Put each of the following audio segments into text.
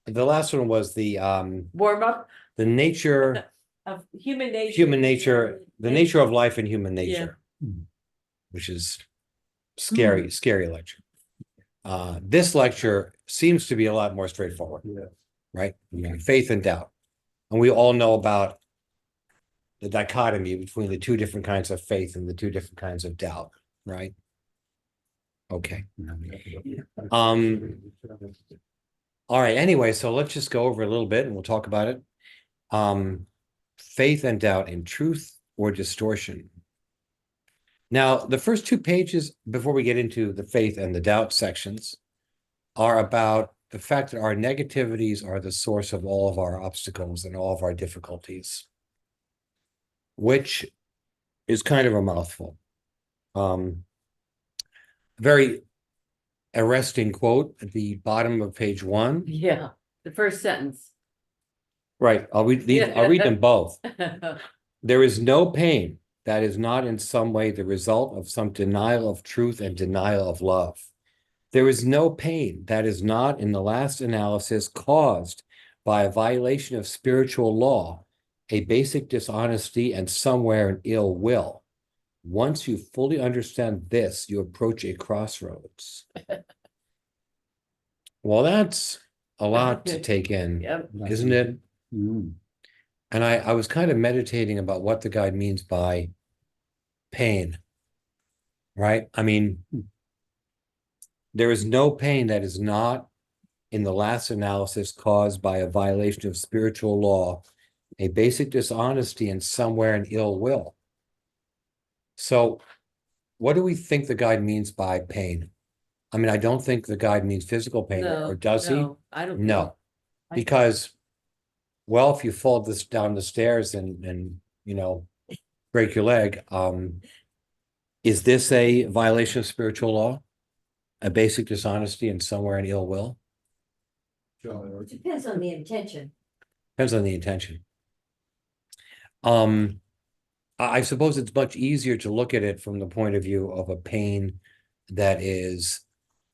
the last one was the Warm up the nature, of human nature. human nature, the nature of life and human nature, which is scary lecture. This lecture seems to be a lot more straightforward, right? Faith and doubt. And we all know about the dichotomy between the two different kinds of faith and the two different kinds of doubt, right? Okay. All right, anyway, so let's just go over a little bit and we'll talk about it. Faith and doubt in truth or distortion. Now, the first 2 pages, before we get into the faith and the doubt sections, are about the fact that our negativities are the source of all of our obstacles and all of our difficulties, which is kind of a mouthful. Very arresting quote at the bottom of page 1. Yeah, the first sentence. Right, I'll read them both. There is no pain that is not in some way the result of some denial of truth and denial of love. There is no pain that is not, in the last analysis, caused by a violation of spiritual law, a basic dishonesty, and somewhere an ill will. Once you fully understand this, you approach a crossroads. Well, that's a lot to take in, isn't it? And I was kind of meditating about what the guy means by pain, right? I mean, there is no pain that is not, in the last analysis, caused by a violation of spiritual law, a basic dishonesty, and somewhere an ill will. So what do we think the guide means by pain? I mean, I don't think the guide means physical pain, or does he? I don't. No, because, well, if you fall down the stairs and you know, break your leg, is this a violation of spiritual law? A basic dishonesty and somewhere an ill will? It depends on the intention. Depends on the intention. I suppose it's much easier to look at it from the point of view of a pain that is,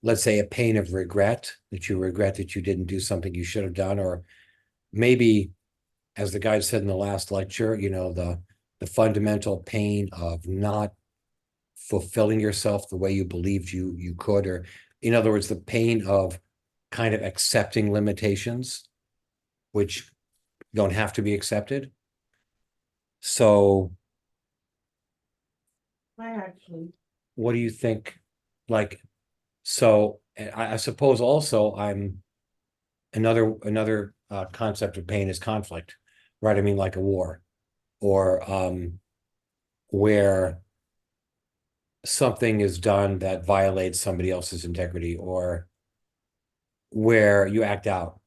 let's say, a pain of regret, that you regret that you didn't do something you should have done, or maybe, as the guy said in the last lecture, you know, the fundamental pain of not fulfilling yourself the way you believed you could, or in other words, the pain of kind of accepting limitations, which don't have to be accepted. So what do you think? Like, so I suppose also I'm another concept of pain is conflict, right? I mean, like a war, or where something is done that violates somebody else's integrity, or where you act out.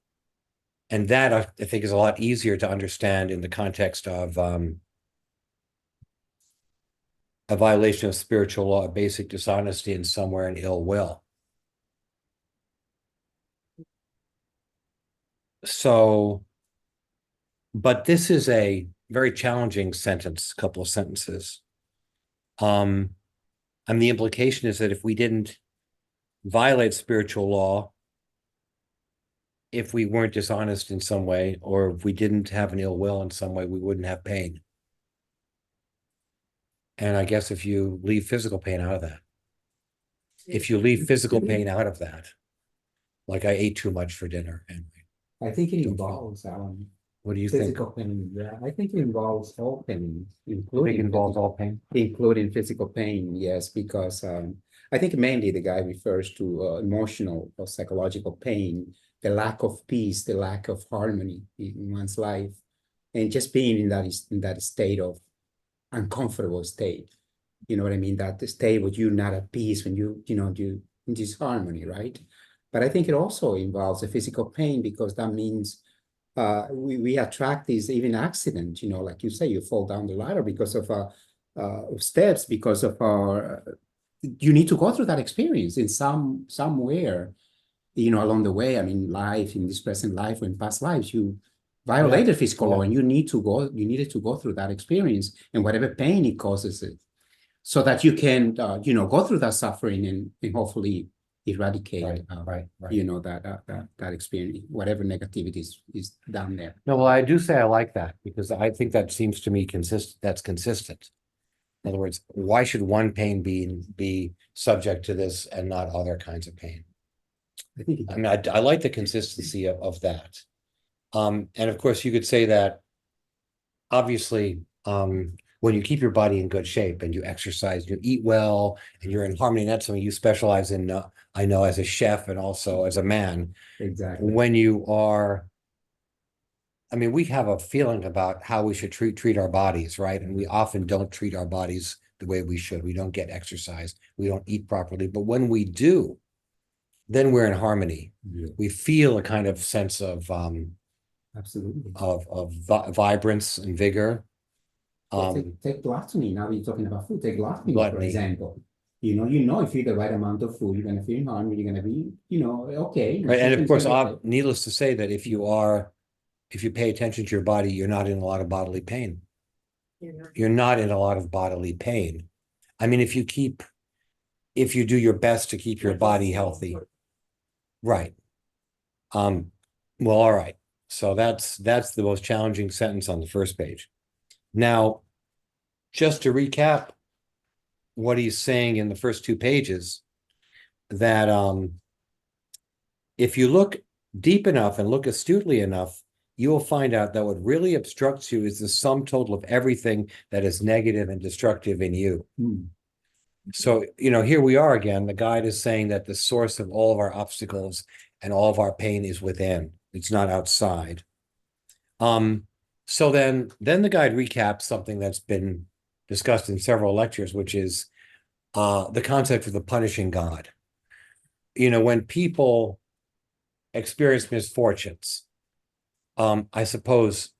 And that I think is a lot easier to understand in the context of a violation of spiritual law, a basic dishonesty, and somewhere an ill will. So, but this is a very challenging sentence, couple of sentences. And the implication is that if we didn't violate spiritual law, if we weren't dishonest in some way, or if we didn't have an ill will in some way, we wouldn't have pain. And I guess if you leave physical pain out of that, if you leave physical pain out of that, like I ate too much for dinner, and I think it involves what do you think? physical pain. Yeah, I think it involves all pain, I think including it involves all pain. including physical pain. Yes, because I think mainly the guy refers to emotional or psychological pain, the lack of peace, the lack of harmony in one's life, and just being in that state of uncomfortable state. You know what I mean? That the state where you're not at peace, when you in disharmony, right? But I think it also involves a physical pain, because that means we attract these even accidents, you know, like you say, you fall down the ladder because of steps, because of you need to go through that experience in somewhere, you know, along the way. I mean, life, in this present life or in past lives, you violated physical law, and you needed to go through that experience, and whatever pain it causes it, so that you can, you know, go through that suffering and hopefully eradicate, Right. you know, that experience, whatever negativity is down there. No, well, I do say I like that because I think that seems to me that's consistent. In other words, why should one pain be subject to this and not other kinds of pain? I think I mean, I like the consistency of that. And of course, you could say that obviously, when you keep your body in good shape and you exercise, you eat well, and you're in harmony, and that's something you specialize in, I know, as a chef and also as a man. exactly. When you are, I mean, we have a feeling about how we should treat our bodies, right? And we often don't treat our bodies the way we should. We don't get exercise. We don't eat properly. But when we do, then we're in harmony. Yeah, We feel a kind of sense of absolutely. vibrance and vigor. Well, take gluttony. Now we're talking about food. Take gluttony, for Gluttony. example. You know, if you eat the right amount of food, you're gonna feel in harmony. You're gonna be, you know, okay. Right. And of course, Okay. needless to say that if you pay attention to your body, you're not in a lot of bodily pain. You're not in a lot of bodily pain. I mean, if you do your best to keep your body healthy. Right. Well, all right. So that's the most challenging sentence on the first page. Now, just to recap what he's saying in the first 2 pages, that if you look deep enough and look astutely enough, you will find out that what really obstructs you is the sum total of everything that is negative and destructive in you. So, you know, here we are again. The guide is saying that the source of all of our obstacles and all of our pain is within. It's not outside. So then the guide recaps something that's been discussed in several lectures, which is the concept of the punishing God. You know, when people experience misfortunes, I suppose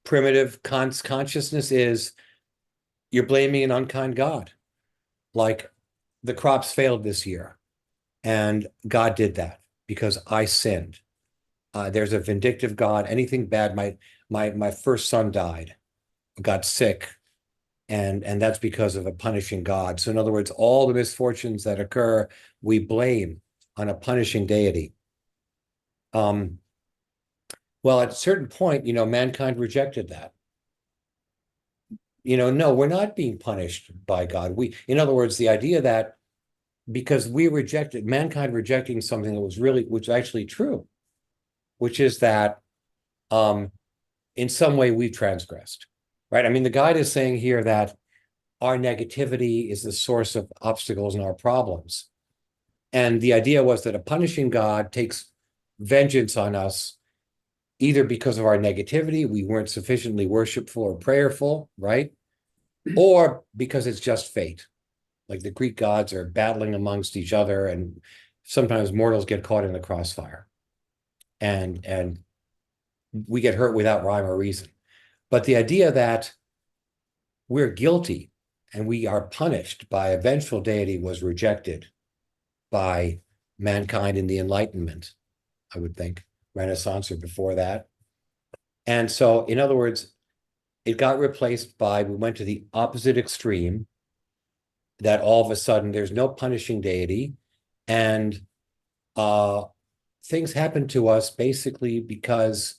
primitive consciousness is you're blaming an unkind God. Like the crops failed this year and God did that because I sinned. There's a vindictive God. Anything bad, my first son died, got sick, and that's because of a punishing God. So in other words, all the misfortunes that occur, we blame on a punishing deity. Well, at a certain point, you know, mankind rejected that. You know, no, we're not being punished by God. In other words, the idea that because mankind rejecting something that was actually true, which is that in some way we've transgressed, right? I mean, the guide is saying here that our negativity is the source of obstacles and our problems. And the idea was that a punishing God takes vengeance on us either because of our negativity, we weren't sufficiently worshipful or prayerful, right? Or because it's just fate. Like the Greek gods are battling amongst each other, and sometimes mortals get caught in the crossfire. And we get hurt without rhyme or reason. But the idea that we're guilty and we are punished by a vengeful deity was rejected by mankind in the Enlightenment, I would think, Renaissance or before that. And so, in other words, it got replaced by, we went to the opposite extreme, that all of a sudden there's no punishing deity, and things happen to us basically because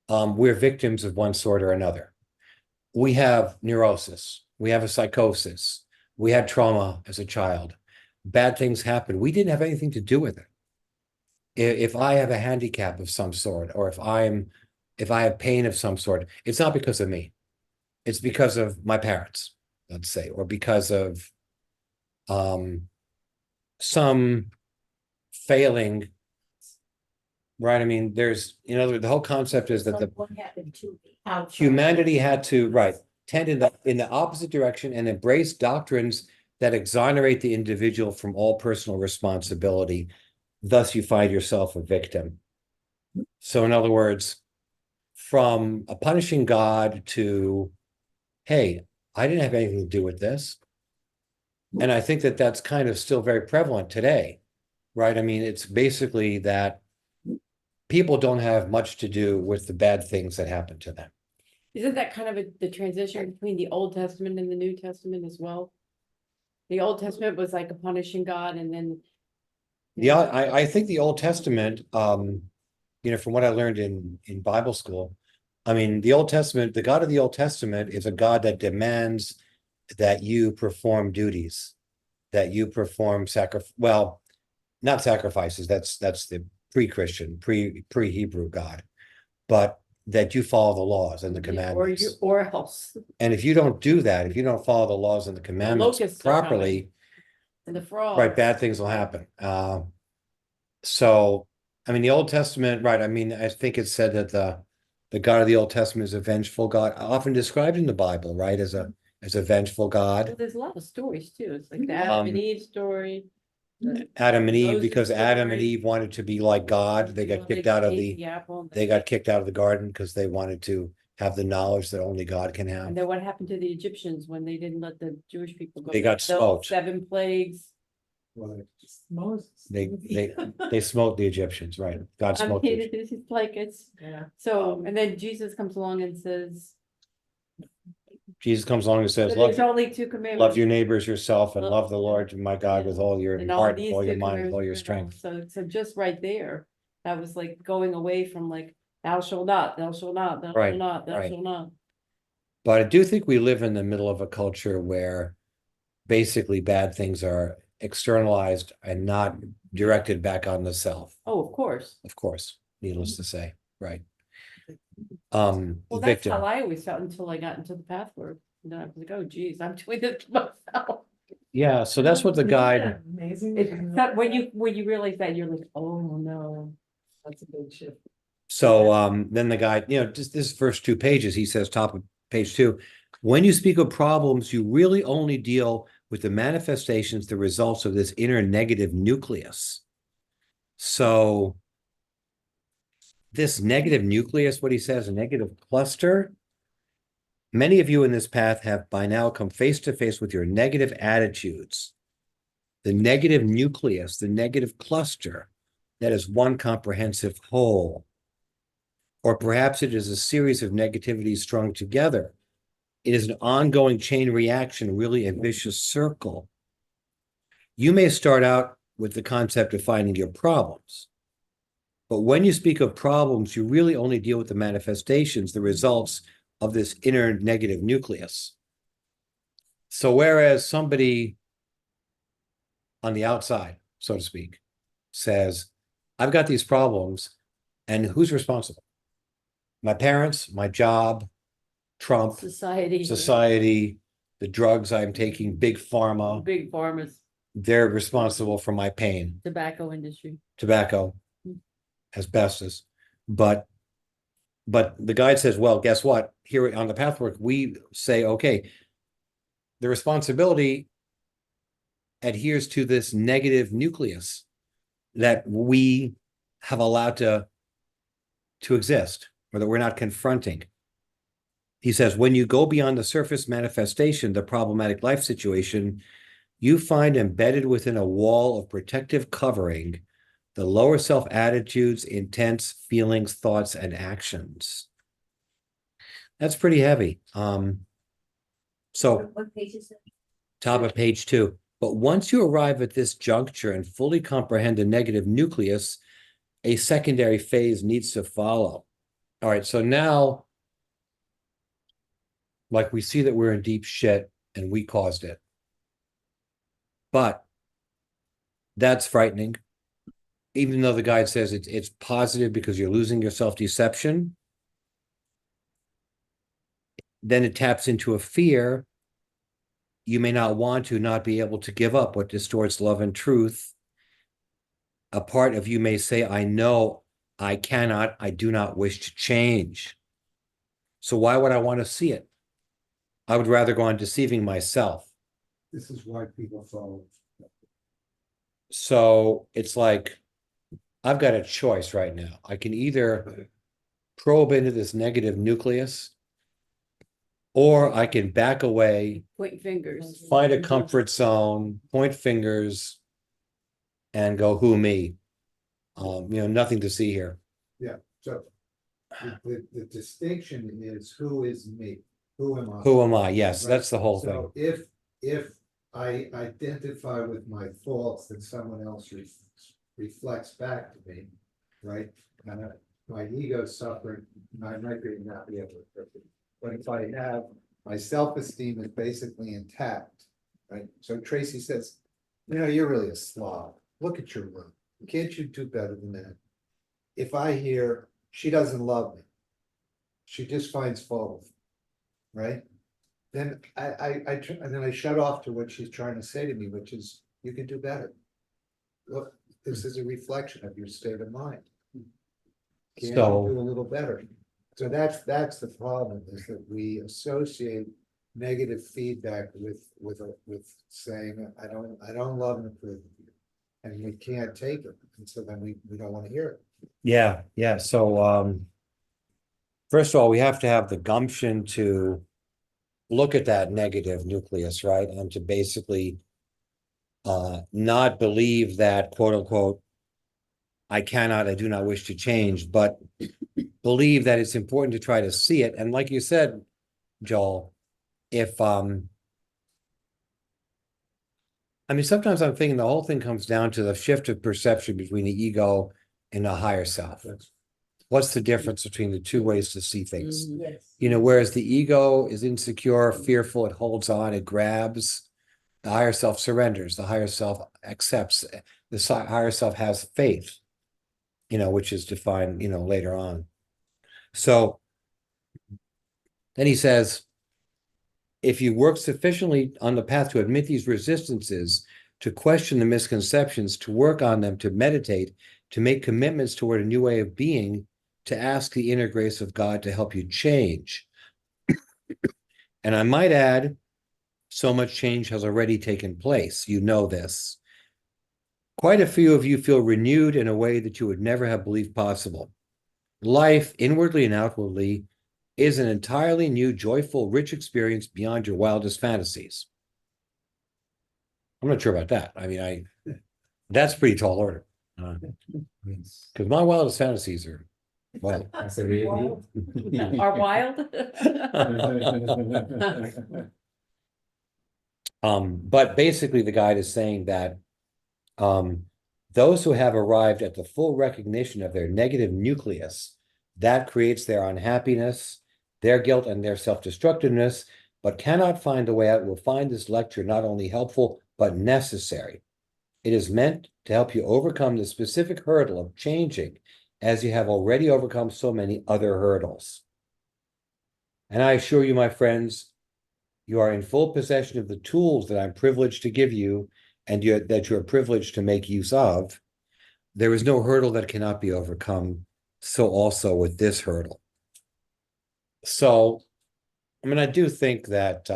we're victims of one sort or another. We have neurosis, we have a psychosis, we had trauma as a child. Bad things happen. We didn't have anything to do with it. If I have a handicap of some sort, or if I have pain of some sort, it's not because of me. It's because of my parents, let's say, or because of some failing, right? I mean, in other words, the whole concept is that What happened to me? humanity had to, right, tend in the opposite direction and embrace doctrines that exonerate the individual from all personal responsibility. Thus, you find yourself a victim. So, in other words, from a punishing God to, hey, I didn't have anything to do with this. And I think that that's kind of still very prevalent today, right? I mean, it's basically that people don't have much to do with the bad things that happen to them. Isn't that kind of the transition between the Old Testament and the New Testament as well? The Old Testament was like a punishing God, and then Yeah, I think the Old Testament, from what I learned in Bible school, I mean, the Old Testament, the God of the Old Testament is a God that demands that you perform duties, that you perform not sacrifices, that's the pre-Christian, pre-Hebrew God, but that you follow the laws and the commandments. Or else, And if you don't do that, if you don't follow the laws and the commandments locusts are coming. properly, and the frogs. right, bad things will happen. So, I mean, the Old Testament, right? I mean, I think it's said that the God of the Old Testament is a vengeful God, often described in the Bible, right, as a vengeful Well, God. there's a lot of stories too. It's like the Adam and Eve story. Adam and Eve, Moses because Adam and story. Eve wanted to be like God, they got kicked out of ate apple and they got kicked out of the garden because they wanted to have the knowledge that only God can have. And then what happened to the Egyptians when they didn't let the Jewish people go? They got The smoked. 7 plagues. They smote the Egyptians, right? God I smoked mean, the it's like so, and then Jesus comes along and says, Jesus comes along and says, there's only 2 commandments. love your neighbors yourself and love the Lord my God with all your And heart, these all your 2 mind, with all your commandments are strength. So just right there, that was like going away from like, thou shalt not, thou shalt not, thou Right, shalt not, thou right. shalt not. But I do think we live in the middle of a culture where basically bad things are externalized and not directed back on the self, Oh, of course. needless to say, right? Well, that's Victim. how I always felt until I got into the Pathwork. And then I was like, oh geez, I'm doing this to myself. Yeah, so that's what the guide, It's not when you realize that, you're like, oh no, that's a big shift. so then the guide, just this first 2 pages, he says, top of page 2, when you speak of problems, you really only deal with the manifestations, the results of this inner negative nucleus. So this negative nucleus, what he says, a negative cluster, many of you in this path have by now come face to face with your negative attitudes. The negative nucleus, the negative cluster, that is one comprehensive whole. Or perhaps it is a series of negativities strung together. It is an ongoing chain reaction, really a vicious circle. You may start out with the concept of finding your problems. But when you speak of problems, you really only deal with the manifestations, the results of this inner negative nucleus. So whereas somebody on the outside, so to speak, says, I've got these problems, and who's responsible? My parents, my job, Trump, society, the drugs I'm taking, big pharma. Big farmers. They're responsible for my pain. Tobacco industry. Tobacco, asbestos. But the guide says, well, guess what? Here on the Pathwork, we say, okay, the responsibility adheres to this negative nucleus that we have allowed to exist, or that we're not confronting. He says, when you go beyond the surface manifestation, the problematic life situation, you find embedded within a wall of protective covering the lower self attitudes, intents, feelings, thoughts, and actions. That's pretty heavy. So What page is it? top of page 2. But once you arrive at this juncture and fully comprehend the negative nucleus, a secondary phase needs to follow. All right, so now, like, we see that we're in deep shit and we caused it. But that's frightening. Even though the guide says it's positive because you're losing your self-deception, then it taps into a fear. You may not want to not be able to give up what distorts love and truth. A part of you may say, I know I cannot, I do not wish to change. So why would I want to see it? I would rather go on deceiving myself. This is why people follow. So it's like, I've got a choice right now. I can either probe into this negative nucleus, or I can back away, Point fingers. find a comfort zone, point fingers, and go, who me? Nothing to see here. Yeah, so the distinction is who is me? Who am I? Who am I? Yes, Right. that's the whole thing. So if I identify with my faults, then someone else reflects back to me, right? My ego suffering, I might not be able to, but if I have, my self-esteem is basically intact, right? So Tracy says, you're really a slob. Look at your room. Can't you do better than that? If I hear she doesn't love me, she just finds fault with me, right? Then and then I shut off to what she's trying to say to me, which is, you can do better. Look, this is a reflection of your state of mind. Can you So- do a little better? So that's the problem, is that we associate negative feedback with saying, I don't love and approve of you. And we can't take it, and so then we don't want to hear it. Yeah, so first of all, we have to have the gumption to look at that negative nucleus, right? And to basically not believe that, quote unquote, I do not wish to change, but believe that it's important to try to see it. And like you said, Joel, if sometimes I'm thinking the whole thing comes down to the shift of perception between the ego and the higher self. What's the difference between the two ways to see things? Yes. Whereas the ego is insecure, fearful, it holds on, it grabs. The higher self surrenders, the higher self accepts, the higher self has faith, which is defined, later on. So then he says, if you work sufficiently on the path to admit these resistances, to question the misconceptions, to work on them, to meditate, to make commitments toward a new way of being, to ask the inner grace of God to help you change. And I might add, so much change has already taken place. You know this. Quite a few of you feel renewed in a way that you would never have believed possible. Life, inwardly and outwardly, is an entirely new, joyful, rich experience beyond your wildest fantasies. I'm not sure about that. That's pretty tall order. Because my wildest fantasies are, well, That's a really. Are wild. but basically the guide is saying that those who have arrived at the full recognition of their negative nucleus, that creates their unhappiness, their guilt, and their self-destructiveness, but cannot find a way out, will find this lecture not only helpful, but necessary. It is meant to help you overcome the specific hurdle of changing, as you have already overcome so many other hurdles. And I assure you, my friends, you are in full possession of the tools that I'm privileged to give you, and that you're privileged to make use of. There is no hurdle that cannot be overcome. So also with this hurdle. So, I do think that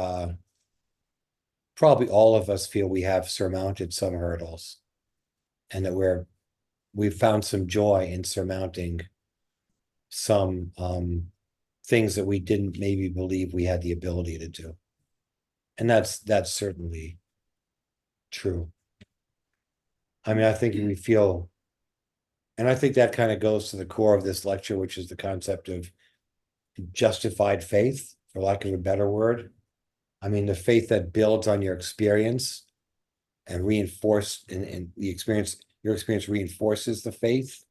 probably all of us feel we have surmounted some hurdles, and that we've found some joy in surmounting some things that we didn't maybe believe we had the ability to do. And that's certainly true. I think we feel, and I think that kind of goes to the core of this lecture, which is the concept of justified faith, for lack of a better word. The faith that builds on your experience and the experience, your experience reinforces the faith.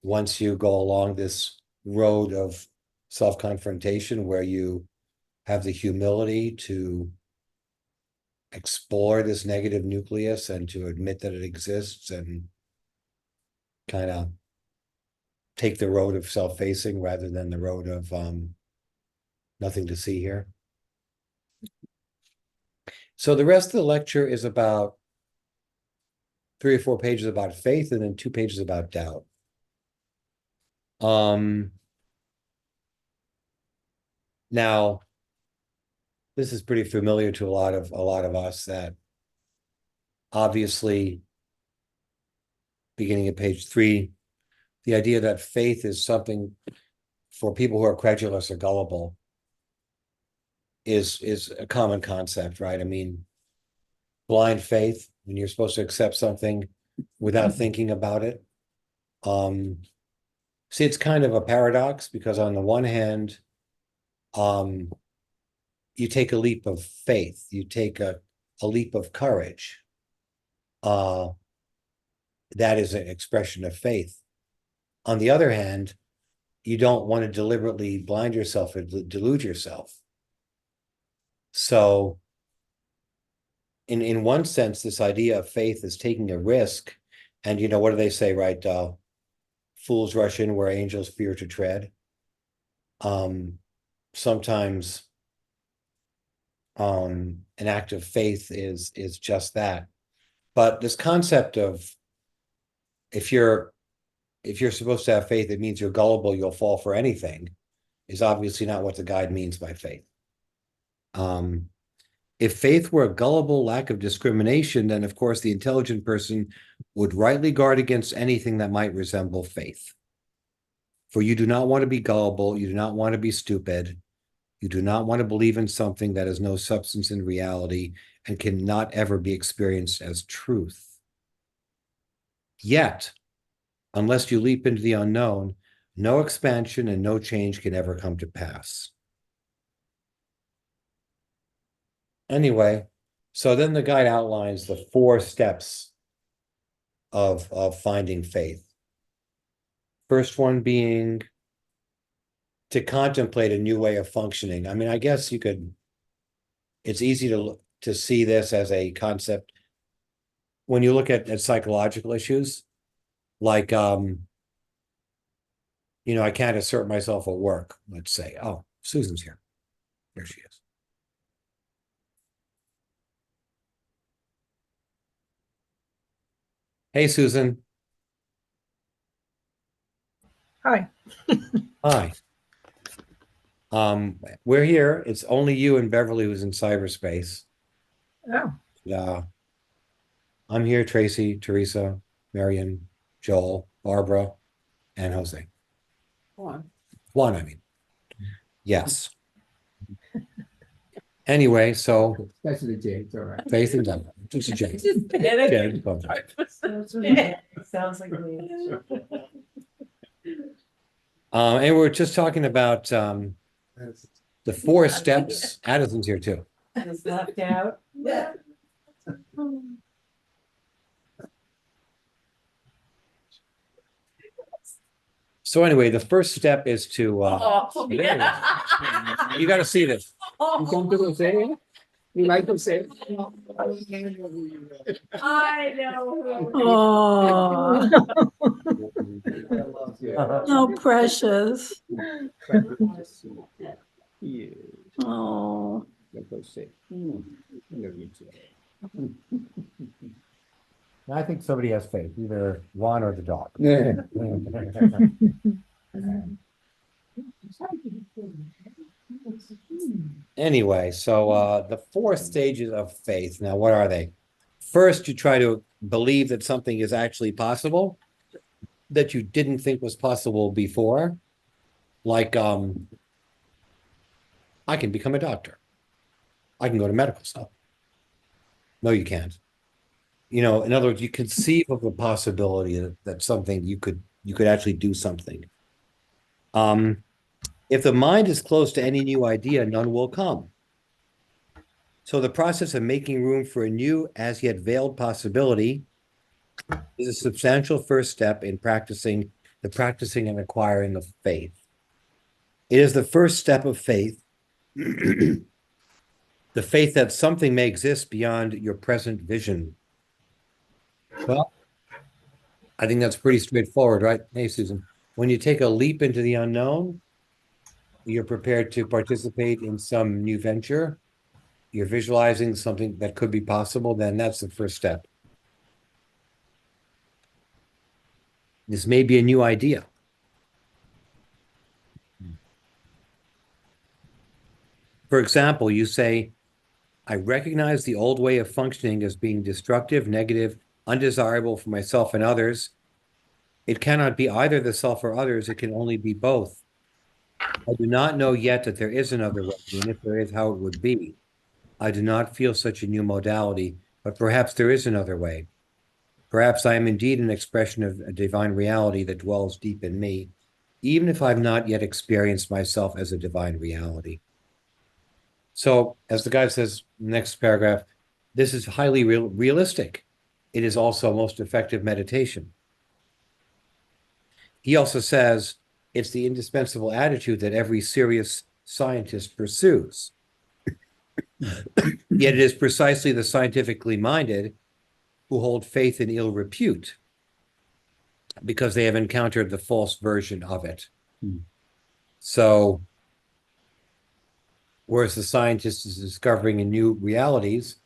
Once you go along this road of self-confrontation, where you have the humility to explore this negative nucleus and to admit that it exists, and kind of take the road of self-facing rather than the road of nothing to see here. So the rest of the lecture is about 3 or 4 pages about faith, and then 2 pages about doubt. Now, this is pretty familiar to a lot of us, that obviously, beginning at page 3, the idea that faith is something for people who are credulous or gullible is a common concept, right? Blind faith, when you're supposed to accept something without thinking about it. See, it's kind of a paradox, because on the one hand, you take a leap of faith, you take a leap of courage. that is an expression of faith. On the other hand, you don't want to deliberately blind yourself or delude yourself. So in one sense, this idea of faith is taking a risk. And what do they say, right? Fools rush in where angels fear to tread. Sometimes an act of faith is just that. But this concept of if you're supposed to have faith, it means you're gullible, you'll fall for anything, is obviously not what the guide means by faith. If faith were a gullible lack of discrimination, then of course the intelligent person would rightly guard against anything that might resemble faith. For you do not want to be gullible, you do not want to be stupid, you do not want to believe in something that has no substance in reality and cannot ever be experienced as truth. Yet, unless you leap into the unknown, no expansion and no change can ever come to pass. Anyway, so then the guide outlines the 4 steps of finding faith. First one being to contemplate a new way of functioning. I mean, I guess it's easy to see this as a concept when you look at psychological issues, like, I can't assert myself at work, let's say. Oh, Susan's here. There she is. Hey, Susan. Hi. Hi. We're here. It's only you and Beverly who's in cyberspace. Oh, I'm here, Tracy, Teresa, Marion, Joel, Barbara, and Jose. Juan, I mean. Yes. Anyway, so Especially James, all right. faith and done. Just a James. Sounds like me. And we're just talking about the 4 steps. Addison's here too. Just left out. Yeah. So anyway, the first step is to Oh, you got to see this. You come to Jose? You like Jose? I know. oh, Uh-huh. so precious. Yeah, Oh, like Jose. Love you too. I think somebody has faith, either Juan or the dog. Yeah. Anyway, so the 4 stages of faith. Now, what are they? First, you try to believe that something is actually possible that you didn't think was possible before. Like, I can become a doctor. I can go to medical school. No, you can't. In other words, you conceive of the possibility that something you could actually do something. If the mind is closed to any new idea, none will come. So the process of making room for a new, as yet veiled possibility is a substantial first step in practicing and acquiring of faith. It is the first step of faith, the faith that something may exist beyond your present vision. Well, I think that's pretty straightforward, right? Hey, Susan, when you take a leap into the unknown, you're prepared to participate in some new venture, you're visualizing something that could be possible, then that's the first step. This may be a new idea. For example, you say, I recognize the old way of functioning as being destructive, negative, undesirable for myself and others. It cannot be either the self or others, it can only be both. I do not know yet that there is another way, and if there is, how it would be. I do not feel such a new modality, but perhaps there is another way. Perhaps I am indeed an expression of a divine reality that dwells deep in me, even if I've not yet experienced myself as a divine reality. So, as the guy says, next paragraph, this is highly realistic. it is also most effective meditation. He also says it's the indispensable attitude that every serious scientist pursues. Yet it is precisely the scientifically minded who hold faith in ill repute because they have encountered the false version of it. So, whereas the scientist is discovering new realities,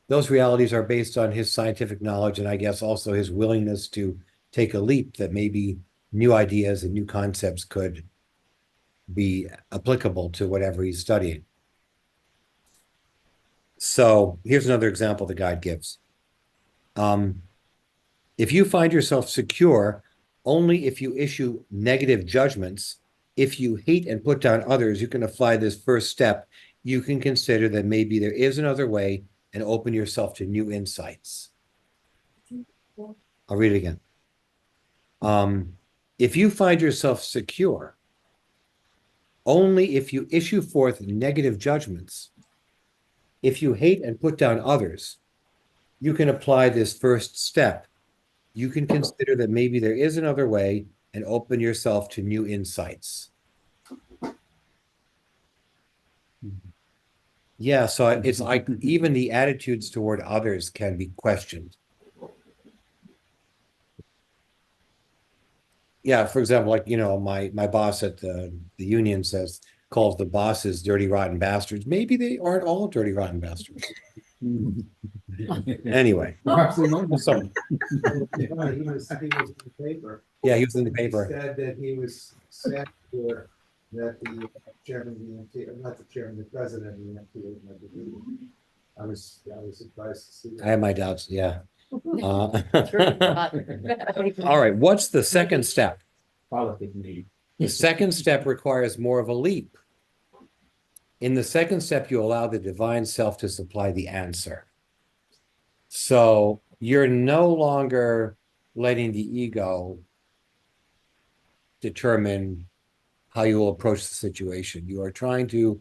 those realities are based on his scientific knowledge and I guess also his willingness to take a leap that maybe new ideas and new concepts could be applicable to whatever he's studying. So here's another example the guide gives. If you find yourself secure only if you issue negative judgments, if you hate and put down others, you can apply this first step. You can consider that maybe there is another way and open yourself to new insights. I'll read it again. If you find yourself secure only if you issue forth negative judgments, if you hate and put down others, you can apply this first step. You can consider that maybe there is another way and open yourself to new insights. Yeah, so it's like even the attitudes toward others can be questioned. Yeah, for example, like, you know, my boss at the union calls the bosses dirty, rotten bastards. Maybe they aren't all dirty, rotten bastards. Anyway. Perhaps they know So, He was in the paper. yeah, he was in the He paper. said that he was sad for that the chairman of the EMT, not the chairman, the president of the EMT was not the meeting. I was surprised to see that. I have my doubts, yeah. All right, what's the second step? Politics need. The second step requires more of a leap. In the second step, you allow the divine self to supply the answer. So you're no longer letting the ego determine how you will approach the situation. You are trying to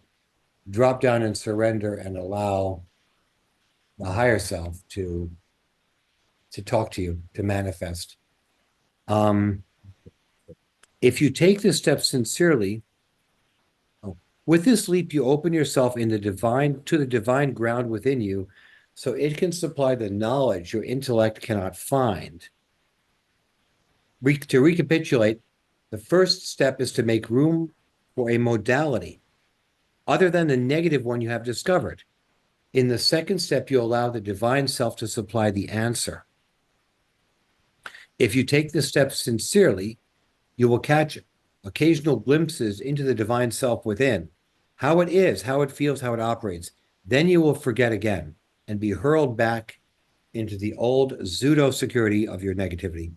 drop down and surrender and allow the higher self to talk to you, to manifest. If you take this step sincerely, with this leap, you open yourself in the divine to the divine ground within you, so it can supply the knowledge your intellect cannot find. To recapitulate, the first step is to make room for a modality other than the negative one you have discovered. In the second step, you allow the divine self to supply the answer. If you take this step sincerely, you will catch occasional glimpses into the divine self within, how it is, how it feels, how it operates. Then you will forget again and be hurled back into the old pseudo security of your negativity.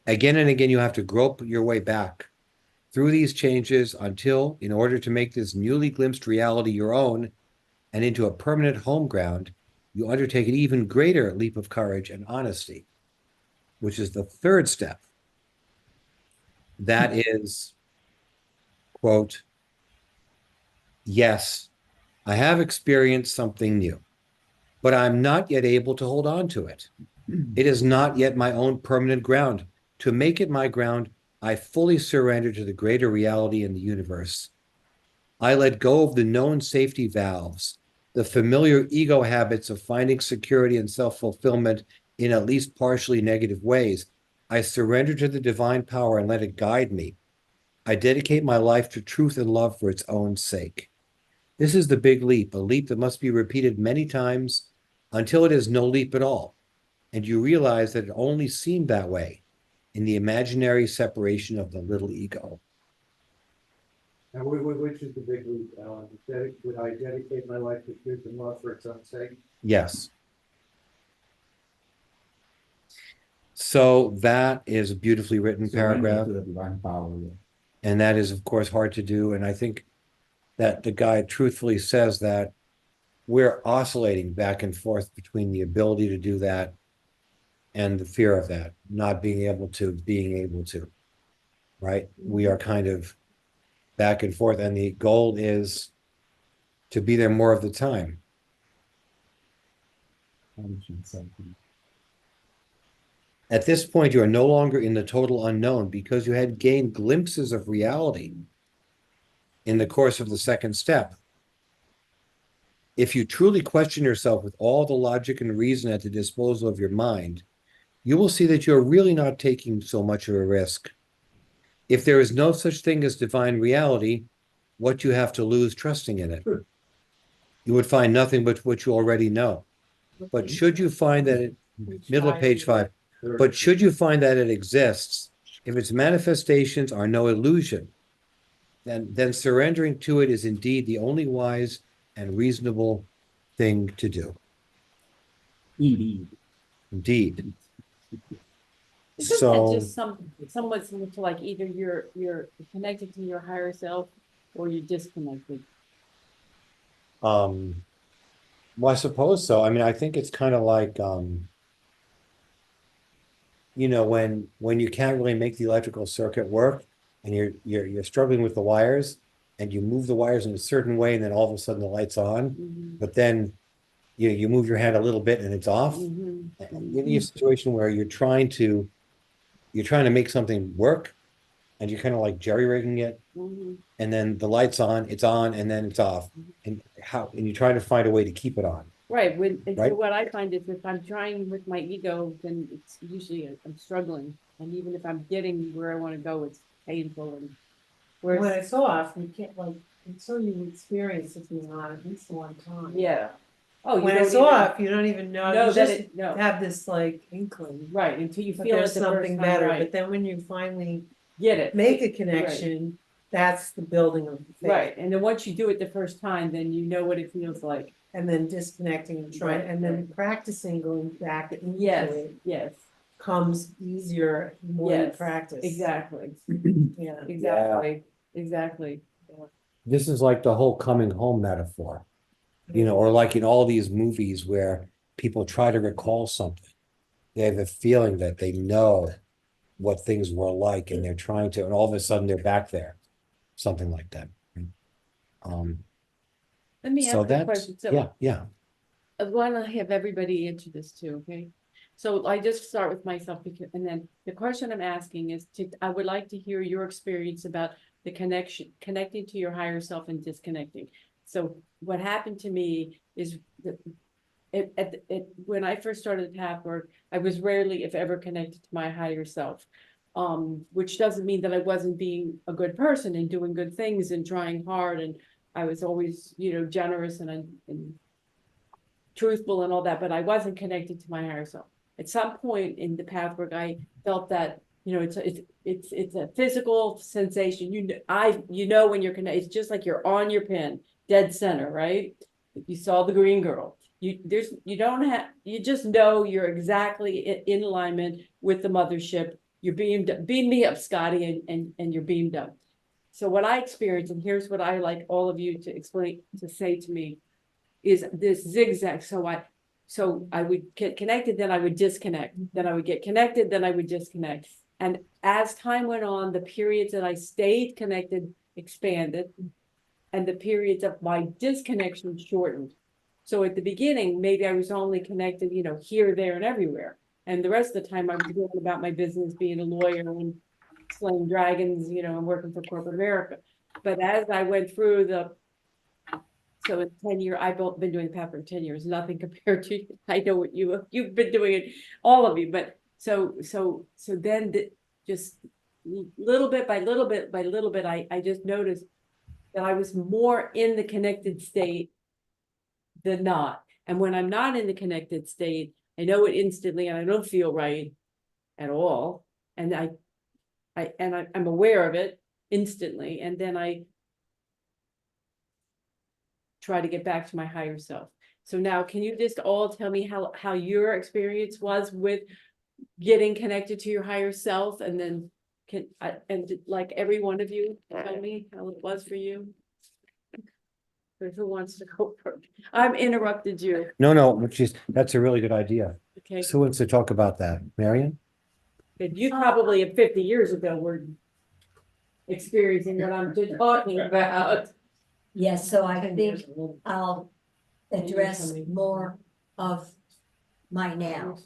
Again and again, you have to grope your way back through these changes until, in order to make this newly glimpsed reality your own and into a permanent home ground, you undertake an even greater leap of courage and honesty, which is the third step. That is, quote, yes, I have experienced something new, but I'm not yet able to hold on to it. It is not yet my own permanent ground. To make it my ground, I fully surrender to the greater reality in the universe. I let go of the known safety valves, the familiar ego habits of finding security and self-fulfillment in at least partially negative ways. I surrender to the divine power and let it guide me. I dedicate my life to truth and love for its own sake. This is the big leap, a leap that must be repeated many times until it is no leap at all. And you realize that it only seemed that way in the imaginary separation of the little ego. And which is the big leap, Alan? Would I dedicate my life to truth and love for its own sake? Yes. So that is a beautifully written paragraph. To the divine power, yeah. And that is, of course, hard to do. And I think that the guide truthfully says that we're oscillating back and forth between the ability to do that and the fear of that, not being able to, right? We are kind of back and forth. And the goal is to be there more of the time. At this point, you are no longer in the total unknown because you had gained glimpses of reality in the course of the second step. If you truly question yourself with all the logic and reason at the disposal of your mind, you will see that you're really not taking so much of a risk. If there is no such thing as divine reality, what you have to lose trusting in it? You would find nothing but what you already know. But should you find that it, middle of page 5, but should you find that it exists, if its manifestations are no illusion, then surrendering to it is indeed the only wise and reasonable thing to do. Indeed. Indeed. Isn't that So, just somewhat similar to like either you're connected to your higher self or you're disconnected? well, I suppose so. I mean, I think it's kind of like, you know, when you can't really make the electrical circuit work and you're struggling with the wires and you move the wires in a certain way and then all of a sudden the light's on, Mhm, but then you move your hand a little bit and it's off. mhm, And you're in a situation where you're trying to make something work and you're kind of like jerry-rigging it, mhm. and then the light's on, it's on, and then it's off. And you're trying to find a way to keep it on. Right, and so Right. what I find is if I'm trying with my ego, then it's usually I'm struggling. And even if I'm getting where I want to go, it's painful and When whereas, it's off, you can't like, until you experience it being on at least one time. yeah. Oh, you When don't it's even off, you don't even know, know you that just it, no, have this like inkling. right, until you But feel it there's the first something time, better, right, but then when you finally get it. make a connection, that's the building of the faith. Right, and then once you do it the first time, then you know what it feels like. And then disconnecting and trying, Right, and then practicing going back into Yes, it yes, comes easier the more you yes, practice. exactly, Yeah. exactly. This is like the whole coming home metaphor, you know, or like in all these movies where people try to recall something. They have a feeling that they know what things were like and they're trying to, and all of a sudden they're back there, something like that. Let me So ask a that's, question, so. yeah. Why don't I have everybody answer this too, okay? So I just start with myself because, and then the question I'm asking is I would like to hear your experience about the connecting to your higher self and disconnecting. So what happened to me is that when I first started Pathwork, I was rarely, if ever, connected to my higher self. Which doesn't mean that I wasn't being a good person and doing good things and trying hard, and I was always, generous and truthful and all that, but I wasn't connected to my higher self. At some point in the Pathwork, I felt that, it's a physical sensation. When you're connected, it's just like you're on your pin, dead center, right? You saw the green girl. You just know you're exactly in alignment with the mothership. You're beam me up, Scotty, and you're beamed up. So what I experienced, and here's what I like all of you to say to me, is this zigzag. So I would get connected, then I would disconnect, then I would get connected, then I would disconnect. And as time went on, the periods that I stayed connected expanded, and the periods of my disconnection shortened. So at the beginning, maybe I was only connected, here, there, and everywhere. And the rest of the time I was going about my business, being a lawyer and slaying dragons, and working for corporate America. But as I went through so in 10 years, I've been doing Path for 10 years, nothing compared to, I know what you've been doing it, all of you, but so then just little bit by little bit by little bit, I just noticed that I was more in the connected state than not. And when I'm not in the connected state, I know it instantly and I don't feel right at all. And I'm aware of it instantly. And then I try to get back to my higher self. So now, can you just all tell me how your experience was with getting connected to your higher self, and then like every one of you tell me how it was for you? Or who wants to go first? I've interrupted you. No, that's a really good idea. Okay, So who wants to talk about that? Marion? and you probably 50 years ago were experiencing what I'm talking about. Yes, so I think I'll address more of my now.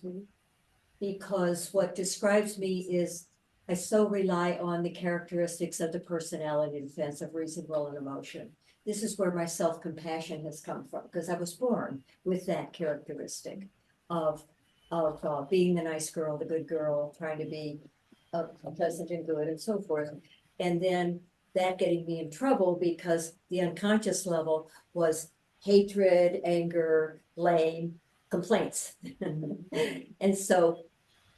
because what describes me is I so rely on the characteristics of the personality defense of reason, will, and emotion. This is where my self-compassion has come from, because I was born with that characteristic of being the nice girl, the good girl, trying to be pleasant and good and so forth. And then that getting me in trouble because the unconscious level was hatred, anger, blame, complaints. And so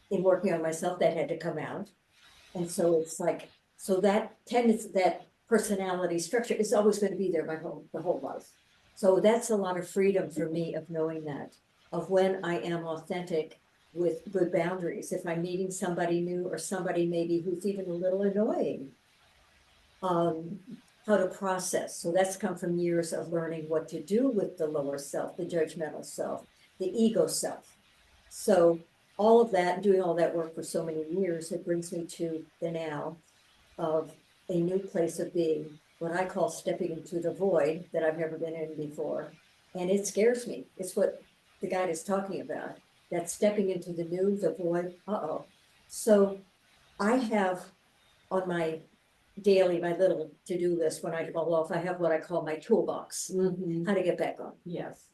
in working on myself, that had to come out. And so it's like, so that tendency, that personality structure is always going to be there the whole life. So that's a lot of freedom for me of knowing that, of when I am authentic with good boundaries. If I'm meeting somebody new or somebody maybe who's even a little annoying, how to process. So that's come from years of learning what to do with the lower self, the judgmental self, the ego self. So all of that, doing all that work for so many years, it brings me to the now of a new place of being, what I call stepping into the void that I've never been in before. And it scares me. It's what the guide is talking about, that stepping into the new, the void, So I have on my daily, my little to-do list, when I fall off, I have what I call my toolbox, how to get back on. Yes.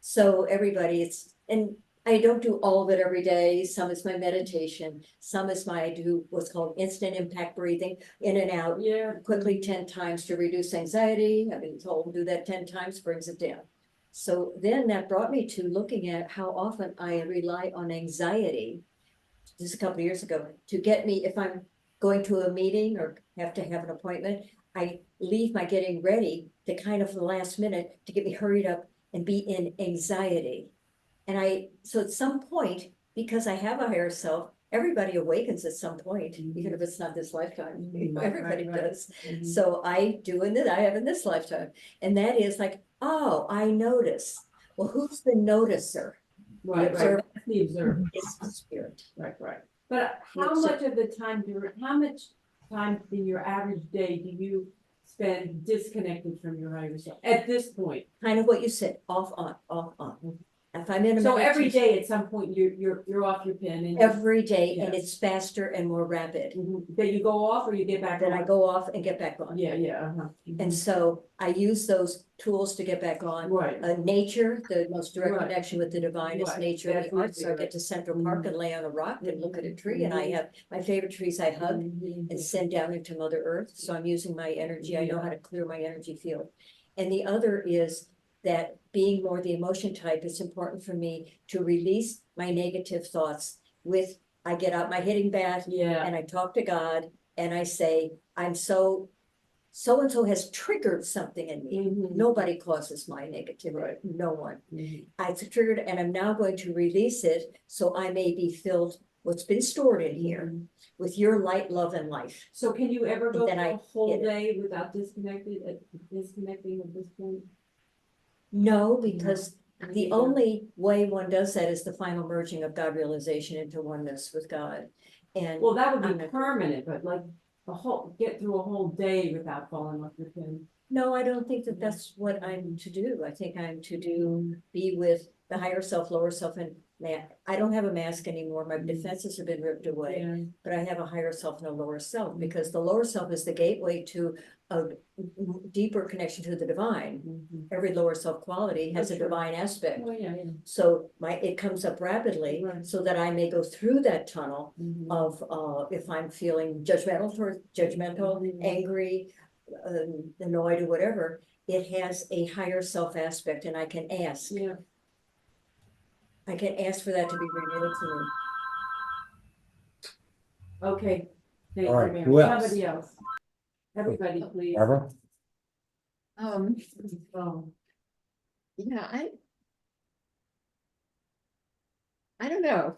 So everybody, and I don't do all of it every day. Some is my meditation. Some is I do what's called instant impact breathing, in and out, Yeah. quickly 10 times to reduce anxiety. I've been told to do that 10 times, brings it down. So then that brought me to looking at how often I rely on anxiety, just a couple of years ago, to get me, if I'm going to a meeting or have to have an appointment, I leave my getting ready to kind of the last minute to get me hurried up and be in anxiety. And so at some point, because I have a higher self, everybody awakens at some point, even if it's not this lifetime, everybody does. So I do I have in this lifetime. And that is like, oh, I notice. Well, who's the noticer? Right, observer. right, that's the observer, It's the spirit. right, right. But how So- much of the time how much time in your average day do you spend disconnected from your higher self at this point? Kind of what you said, off, on, off, on. If I'm in a So every meditation- day at some point you're off your pin and Every day, and Yes. it's faster and more rapid. then you go off or you get back Then on? I go off and get back on. Yeah, yeah, uh-huh. And so I use those tools to get back on. Right, Nature, the most direct Right. connection with the divine is Right. nature and the Definitely, arts. So I get to Central Park and lay on a rock and look at a tree, and I have my favorite trees I hug and send down into Mother Earth. So I'm using my energy. I know how to clear my energy field. And the other is that being more the emotion type, it's important for me to release my negative thoughts I get out my hitting bat Yeah, and I talk to God and I say, I'm so-and-so has triggered something in me. Mhm. Nobody causes my negativity, Right. no one. Mhm. It's triggered and I'm now going to release it so I may be filled, what's been stored in here, with your light, love, and life. So can you ever go Then through I a whole get it. day without disconnecting at this point? No, because the either. only way one does that is the final merging of God realization into oneness with God. And Well, that would I'm be not- permanent, but like get through a whole day without falling off your pin. no, I don't think that that's what I'm to do. I think I'm to be with the higher self, lower self, and I don't have a mask anymore. My defenses have been ripped away, Yeah. but I have a higher self and a lower self, because the lower self is the gateway to a deeper connection to the divine. Mhm. Every lower self quality has a That's true. divine aspect. Oh, yeah, yeah. So it comes up rapidly Right. so that I may go through that tunnel Mhm. of, if I'm feeling judgmental, angry, annoyed or whatever, it has a higher self aspect and I can ask. Yeah. I can ask for that to be revealed to me. Okay. Thank All you, right, Mary. who else? Somebody else. Everybody, please. Barbara? Oh, Yeah, I don't know.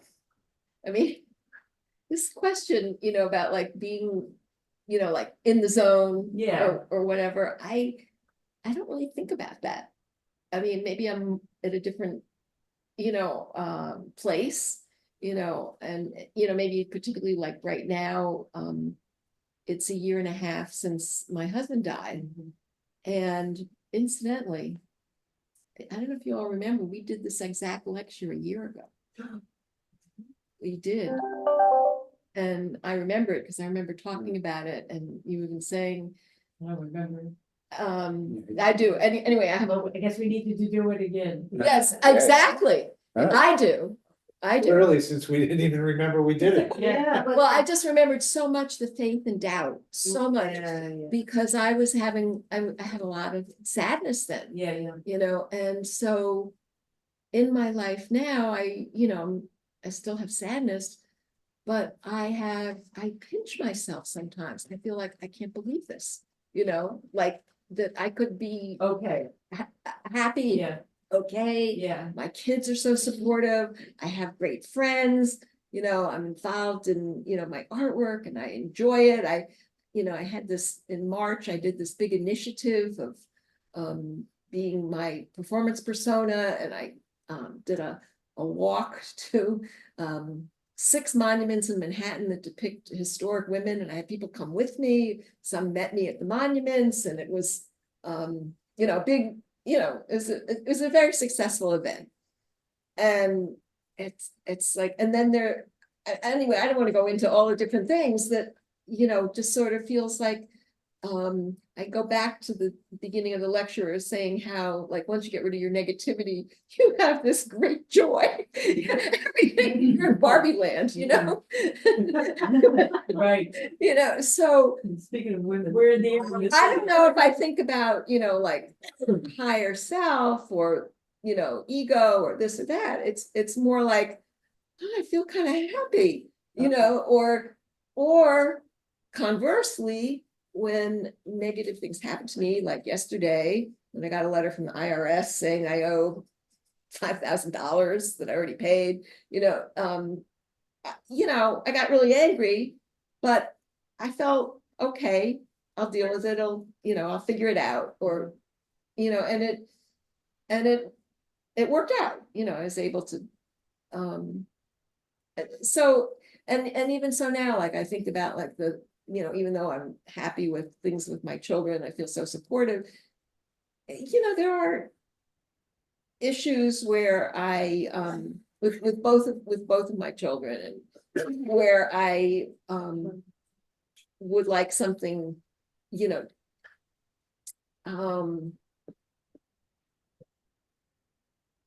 I mean, this question, about like being, like in the zone. Yeah. Or whatever, I don't really think about that. I mean, maybe I'm at a different, place, and, maybe particularly like right now, it's 1.5 years since my husband died. And incidentally, I don't know if you all remember, we did this exact lecture 1 year ago. we did. And I remember it because I remember talking about it and you even saying, I remember. I do. Anyway, I have a, Well, I guess we needed to do it again. yes, exactly. All right. I do. I do. Early, since we didn't even remember we did it. Yeah. Well, I just remembered so much the faith and doubt, so much, because I was having, I had a lot of sadness then, Yeah. you know, and so in my life now, I still have sadness, but I pinch myself sometimes. I feel like I can't believe this, you know, like that I could be Okay, happy, yeah, okay. yeah. My kids are so supportive. I have great friends, you know, I'm involved in, you know, my artwork and I enjoy it. I had this in March, I did this big initiative of being my performance persona, and I did a walk to 6 monuments in Manhattan that depict historic women, and I had people come with me. Some met me at the monuments, and it was big, it was a very successful event. And it's like, and then anyway, I don't want to go into all the different things that, just sort of feels like I go back to the beginning of the lecture saying how, like, once you get rid of your negativity, you have this great joy. Everything, you're in Barbie land, you know? Right. So Speaking of women, we're in the. I don't know if I think about, like higher self or, ego or this or that. It's more like, oh, I feel kind of happy, or conversely, when negative things happen to me, like yesterday, when I got a letter from the IRS saying I owe $5,000 that I already paid, I got really angry, but I felt okay, I'll deal with it. I'll figure it out, or, and it worked out, I was able to, so, and even so now, like, I think about like even though I'm happy with things with my children, I feel so supportive, there are issues where I, with both of my children, and where I would like something,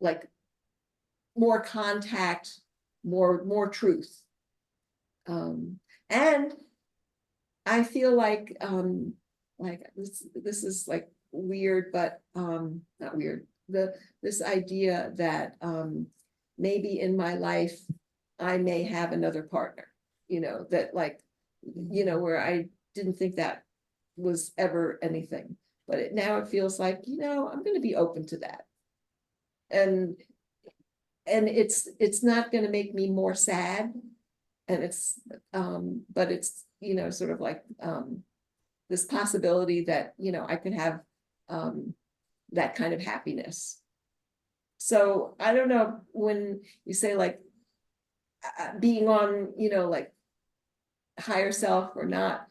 like more contact, more truth. And I feel like this is like weird, but not weird. This idea that maybe in my life I may have another partner, that like, where I didn't think that was ever anything, but now it feels like, I'm going to be open to that. And it's not going to make me more sad. And it's, but it's, sort of like this possibility that, I could have that kind of happiness. So I don't know, when you say like being on, like higher self or not,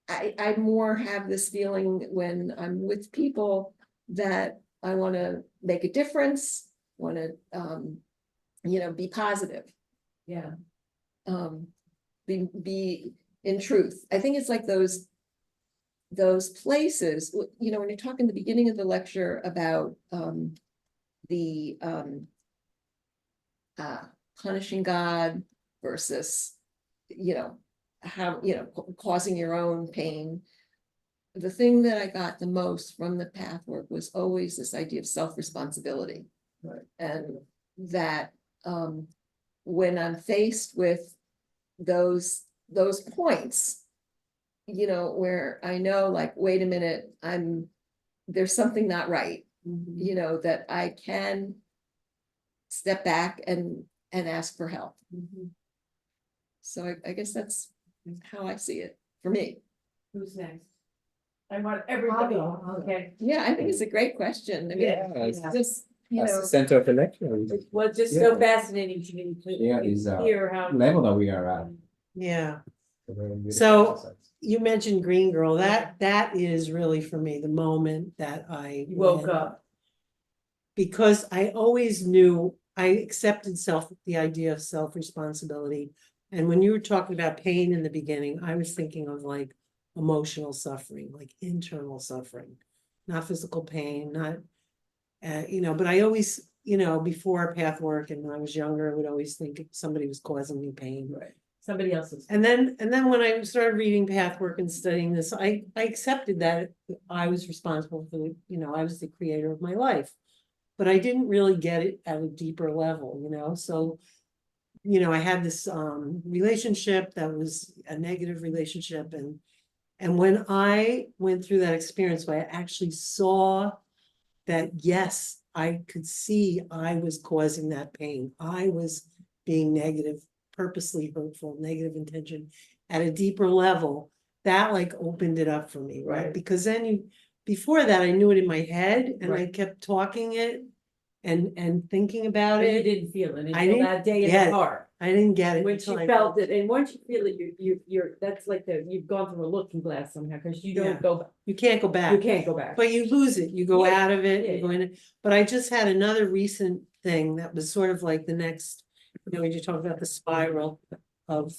I more have this feeling when I'm with people that I want to make a difference, want to, be positive. Yeah. Be in truth. I think it's like those places, when you talk in the beginning of the lecture about the punishing God versus, how, causing your own pain. The thing that I got the most from the Pathwork was always this idea of self-responsibility. Right. And that when I'm faced with those points, where I know, like, wait a minute, there's something not right, that I can step back and ask for help. So I guess that's how I see it for me. Who's next? I want everybody. I'll go. Okay. Yeah, I think it's a great question. I mean, Yeah, it's just, That's the center of the lecture. Well, it's just so Yeah. fascinating to me Yeah, is to hear how. level that we are at. Yeah. A very beautiful So- exercise. You mentioned Green Girl. That is really for me the moment that I You woke went- up. because I always knew I accepted the idea of self-responsibility. And when you were talking about pain in the beginning, I was thinking of like emotional suffering, like internal suffering, not physical pain, not, but I always, before Pathwork and when I was younger, I would always think somebody was causing me pain. Right. Somebody else's. And then when I started reading Pathwork and studying this, I accepted that I was responsible for I was the creator of my life. But I didn't really get it at a deeper level, so I had this relationship that was a negative relationship, and when I went through that experience where I actually saw that, yes, I could see I was causing that pain. I was being negative, purposely hurtful, negative intention at a deeper level. That like opened it up for me, right? Because then before that, I knew it in my head and I kept talking it and thinking about But it. you didn't feel it I until didn't that day in get the it. car. I didn't get it. Once until you I felt it, and once you feel it, you're that's like you've gone through a looking glass somehow, because you don't Yeah. go, You can't go back. you can't go back. But you lose it, you go Yeah, out of it, yeah, you go in it. But I just had another recent thing that was sort of like the next, when you talk about the spiral of,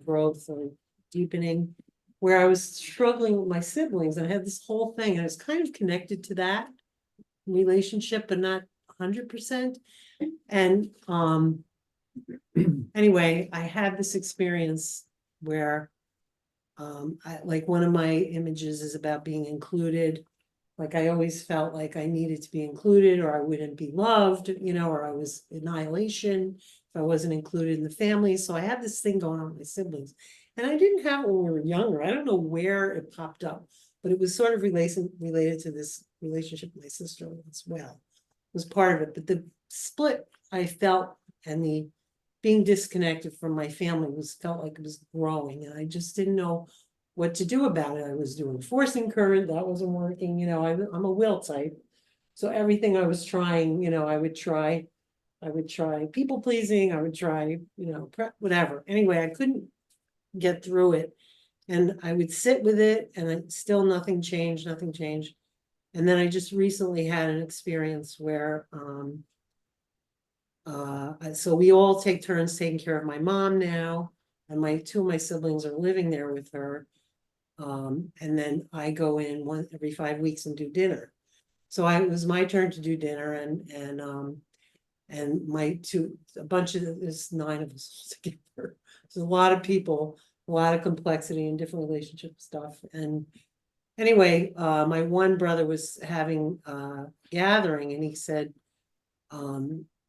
growth or deepening, where I was struggling with my siblings. I had this whole thing and I was kind of connected to that relationship, but not 100%. And anyway, I had this experience where like one of my images is about being included. Like I always felt like I needed to be included or I wouldn't be loved, or I was annihilation if I wasn't included in the family. So I had this thing going on with my siblings. And I didn't have it when we were younger. I don't know where it popped up, but it was sort of related to this relationship with my sister as well. It was part of it. But the split I felt and the being disconnected from my family felt like it was growing, and I just didn't know what to do about it. I was doing forcing current, that wasn't working, I'm a will type. So everything I was trying, I would try people pleasing, I would try, whatever. Anyway, I couldn't get through it. And I would sit with it and still nothing changed. And then I just recently had an experience where so we all take turns taking care of my mom now, and two of my siblings are living there with her. And then I go in every 5 weeks and do dinner. So it was my turn to do dinner, and a bunch of there's 9 of us together. There's a lot of people, a lot of complexity and different relationship stuff. And anyway, my one brother was having a gathering, and he said,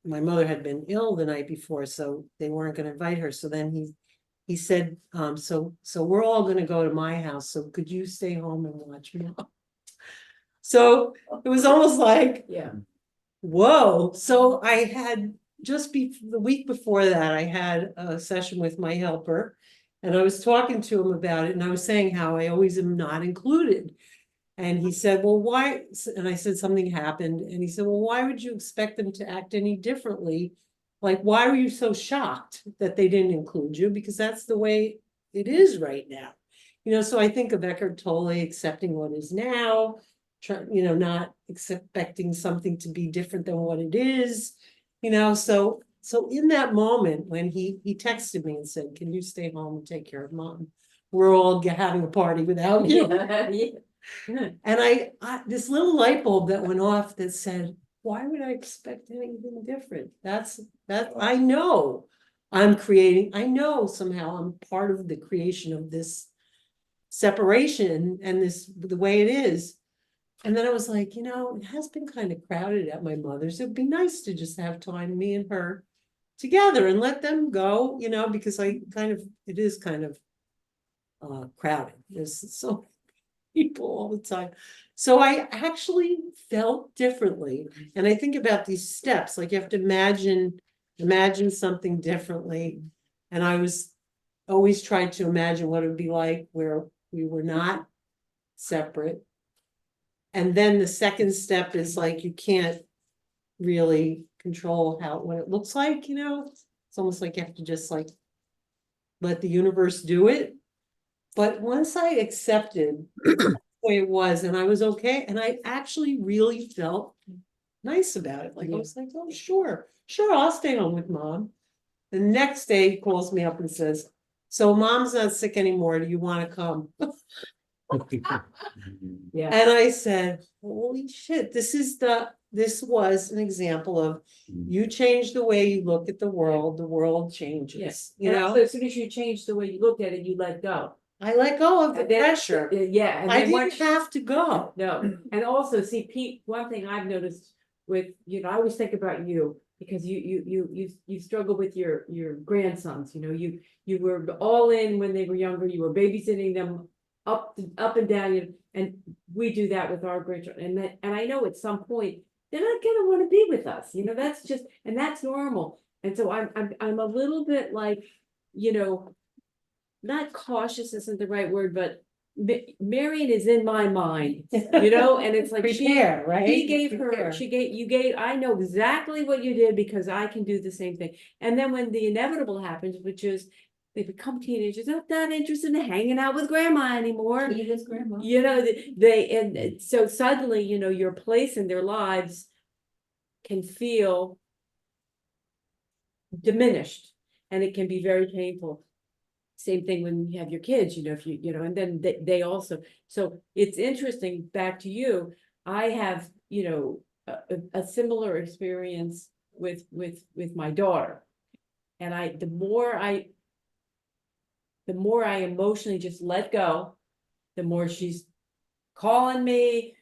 my mother had been ill the night before, so they weren't going to invite her. So then he said, so we're all going to go to my house. So could you stay home and watch Mom? So it was almost like, Yeah. whoa. So I had the week before that, I had a session with my helper, and I was talking to him about it, and I was saying how I always am not included. And he said, well, why? And I said, something happened. And he said, well, why would you expect them to act any differently? Like, why were you so shocked that they didn't include you? Because that's the way it is right now. So I think of Eckhart Tolle accepting what is now, not expecting something to be different than what it is, so in that moment when he texted me and said, can you stay home and take care of Mom? We're all having a party without you. And I this little light bulb that went off that said, why would I expect anything different? That I know I know somehow I'm part of the creation of this separation and the way it is. And then I was like, it has been kind of crowded at my mother's. It'd be nice to just have time, me and her together, and let them go, because it is kind of crowded. There's so people all the time. So I actually felt differently. And I think about these steps, like you have to imagine something differently. And I was always trying to imagine what it would be like where we were not separate. And then the second step is like, you can't really control what it looks like, it's almost like you have to just like let the universe do it. But once I accepted the way it was, and I was okay, and I actually really felt nice about it. Like, I was like, oh, sure, I'll stay home with mom. The next day he calls me up and says, so mom's not sick anymore. Do you want to come? Yeah, And I said, holy shit, this was an example of you change the way you look at the world changes, yes. you And know? also, as soon as you change the way you looked at it, you let go. I let go of the And then- pressure. Yeah, and I then didn't once, have to go. no, and also see, Pete, one thing I've noticed with, I always think about you. Because you struggle with your grandsons, you were all in when they were younger, you were babysitting them up and down, and we do that with our grandchildren, and I know at some point, they're not gonna wanna be with us, that's just, and that's normal. And so I'm a little bit like, not cautious isn't the right word, but Marion is in my mind, and it's like Prepare, right? she gave Prepare. you gave, I know exactly what you did because I can do the same thing. And then when the inevitable happens, which is they become teenagers, they're not interested in hanging out with grandma anymore. Edith's grandma. And so suddenly, your place in their lives can feel diminished, and it can be very painful. Same thing when you have your kids, if and then they also, so it's interesting, back to you, I have, a similar experience with my daughter. And the more I emotionally just let go, the more she's calling me,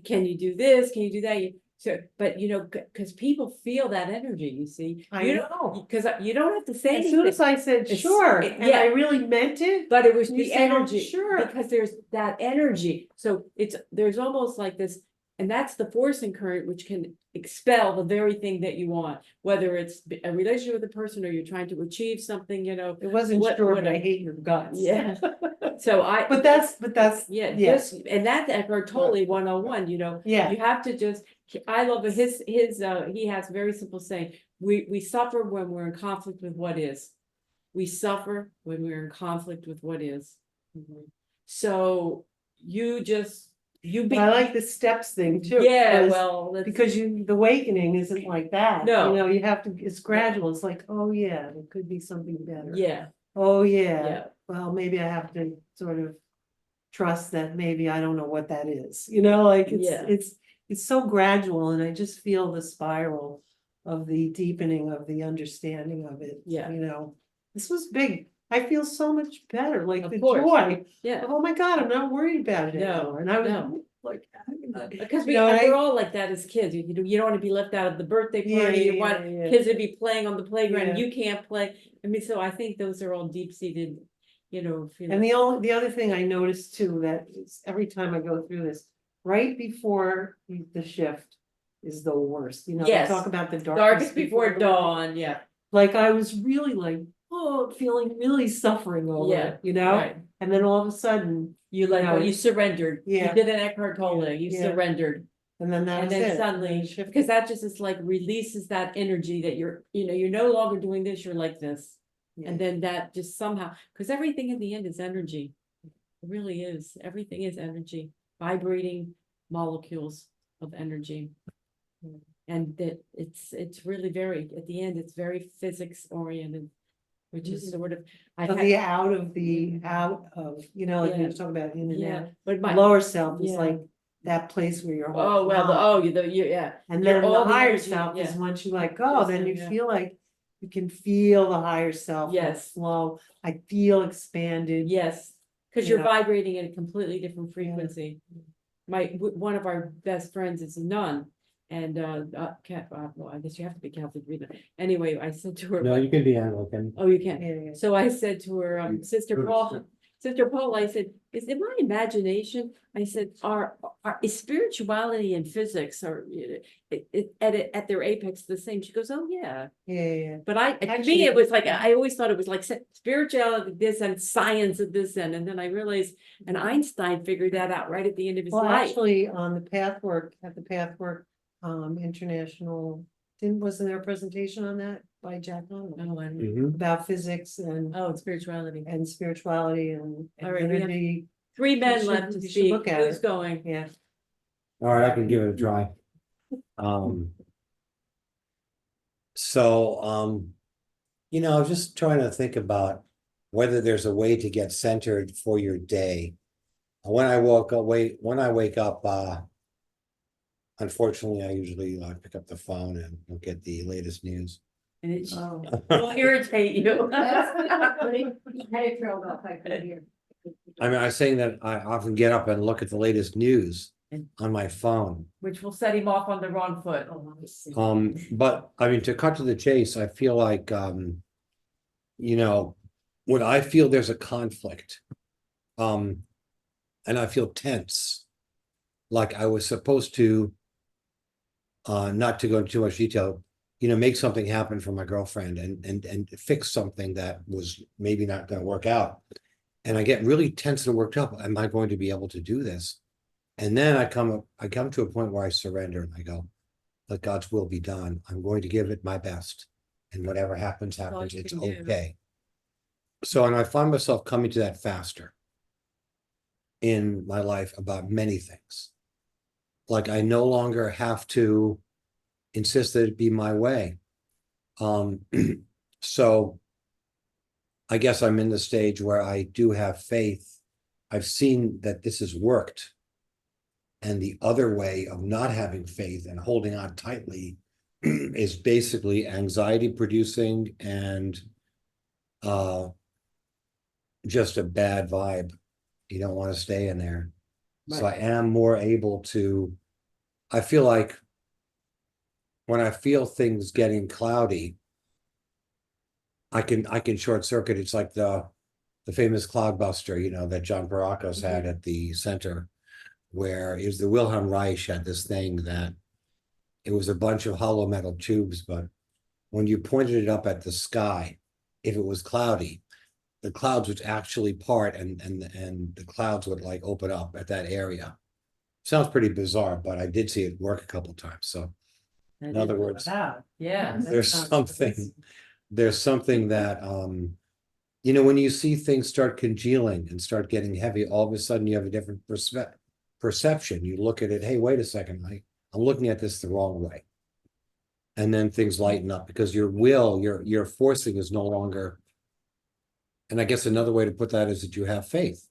can you do this, can you do that? So, but because people feel that energy, you see. I know. Because you don't have to say As anything. soon as I said, It's- sure, it- and yeah. I really meant it, But it was You the say, "Oh, energy, sure." because there's that energy, so there's almost like this, and that's the forcing current, which can expel the very thing that you want, whether it's a relationship with a person or you're trying to achieve something, it wasn't What- sure, what but I a- hate your guts. yeah. So But that's, yeah, yes. just, and that are totally 101, yeah, you have to just, I love it, he has a very simple saying, we suffer when we're in conflict with what is. We suffer when we're in conflict with what is. So but I like the steps thing too. Yeah, because- well, Because the awakening isn't like that. No. You have to, it's gradual. It's like, oh yeah, it could be something better. yeah, Oh yeah, yeah, well, maybe I have to sort of trust that maybe I don't know what that is, like Yeah. it's so gradual, and I just feel the spiral of the deepening of the understanding of it. Yeah. This was big. I feel so much better, like Of the course. joy. yeah. Oh my God, I'm not worried about it No, anymore. And I was no. like, Because You know, we're all like that as kids, you don't want to be left out of the birthday Yeah, party, you yeah, want yeah, yeah. kids to be playing on the playground, Yeah. you can't play. I mean, so I think those are all deep-seated, And feelings. the other thing I noticed too, that is every time I go through this, right before the shift is the worst, they Yes. talk about the Darkest before dawn, yeah, Like I was really like, oh, feeling really suffering over Yeah, it, right. And then all of a sudden, You you surrendered, Yeah. you did an Eckhart Tolle, you Yeah. surrendered. and then that And was then it. suddenly, the shift- because that just is like releases that energy that you're no longer doing this, you're like this. Yeah. And then that just somehow, because everything in the end is energy. It really is. Everything is energy, vibrating molecules of energy. And that it's really very, at the end, it's very physics oriented, which is sort of. I Of had- the out of, like you Yeah. were talking about in and Yeah, out. but The my, lower self is Yeah. like that place where you're. oh, well, yeah. And You're then the all the higher energy, self is yeah. once you let go, then you Yeah. feel like you can feel the higher self like Yes. flow. I feel expanded. Yes, because you're Yeah. vibrating at a completely different frequency. One of our best friends is a nun, and well, I guess you have to be Catholic to read that. Anyway, I said to her. No, you can be Anglican. Oh, you can. Yeah. So I said to her, Sister Buddhist. Paul, I said, is it my imagination? I said, is spirituality and physics are at their apex the same? She goes, oh, yeah. Yeah. But to Actually- me, it was like, I always thought it was like spirituality at this end, science at this end. And then I realized, and Einstein figured that out right at the end of his Well, life. actually, on the Pathwork, at the Pathwork, International, wasn't there a presentation on that by Jack London? Oh, I don't know. Mhm. About physics and Spirituality. spirituality and All right, we have- energy. 3 men should- left to you should speak. look at Who's it. going? Yeah. All right, I can give it a try. So, I was just trying to think about whether there's a way to get centered for your day. When I wake up, unfortunately, I usually pick up the phone and look at the latest news. And it Oh. will irritate you. Hey, trailed off, I could hear. I mean, I was saying that I often get up and look at the latest news on my phone. Which will set him off on the wrong foot. But I mean, to cut to the chase, I feel like, when I feel there's a conflict, and I feel tense, like I was supposed to, not to go into too much detail, make something happen for my girlfriend and fix something that was maybe not going to work out. And I get really tense and worked up. Am I going to be able to do this? And then I come to a point where I surrender and I go, let God's will be done. I'm going to give it my best. And whatever happens, happens. It's okay. So, and I find myself coming to that faster in my life about many things. Like I no longer have to insist that it be my way. So I guess I'm in the stage where I do have faith. I've seen that this has worked. And the other way of not having faith and holding on tightly is basically anxiety producing and just a bad vibe. You don't want to stay in there. Right. So I am more able to, I feel like when I feel things getting cloudy, I can short circuit. It's like the famous cloud buster, that John Barakos had at the center, where it was the Wilhelm Reich had this thing that it was a bunch of hollow metal tubes, but when you pointed it up at the sky, if it was cloudy, the clouds would actually part and the clouds would like open up at that area. Sounds pretty bizarre, but I did see it work a couple of times. So in other words, yeah, there's something that when you see things start congealing and start getting heavy, all of a sudden you have a different perception. You look at it, hey, wait a second, I'm looking at this the wrong way. And then things lighten up because your will, your forcing is no longer. And I guess another way to put that is that you have faith.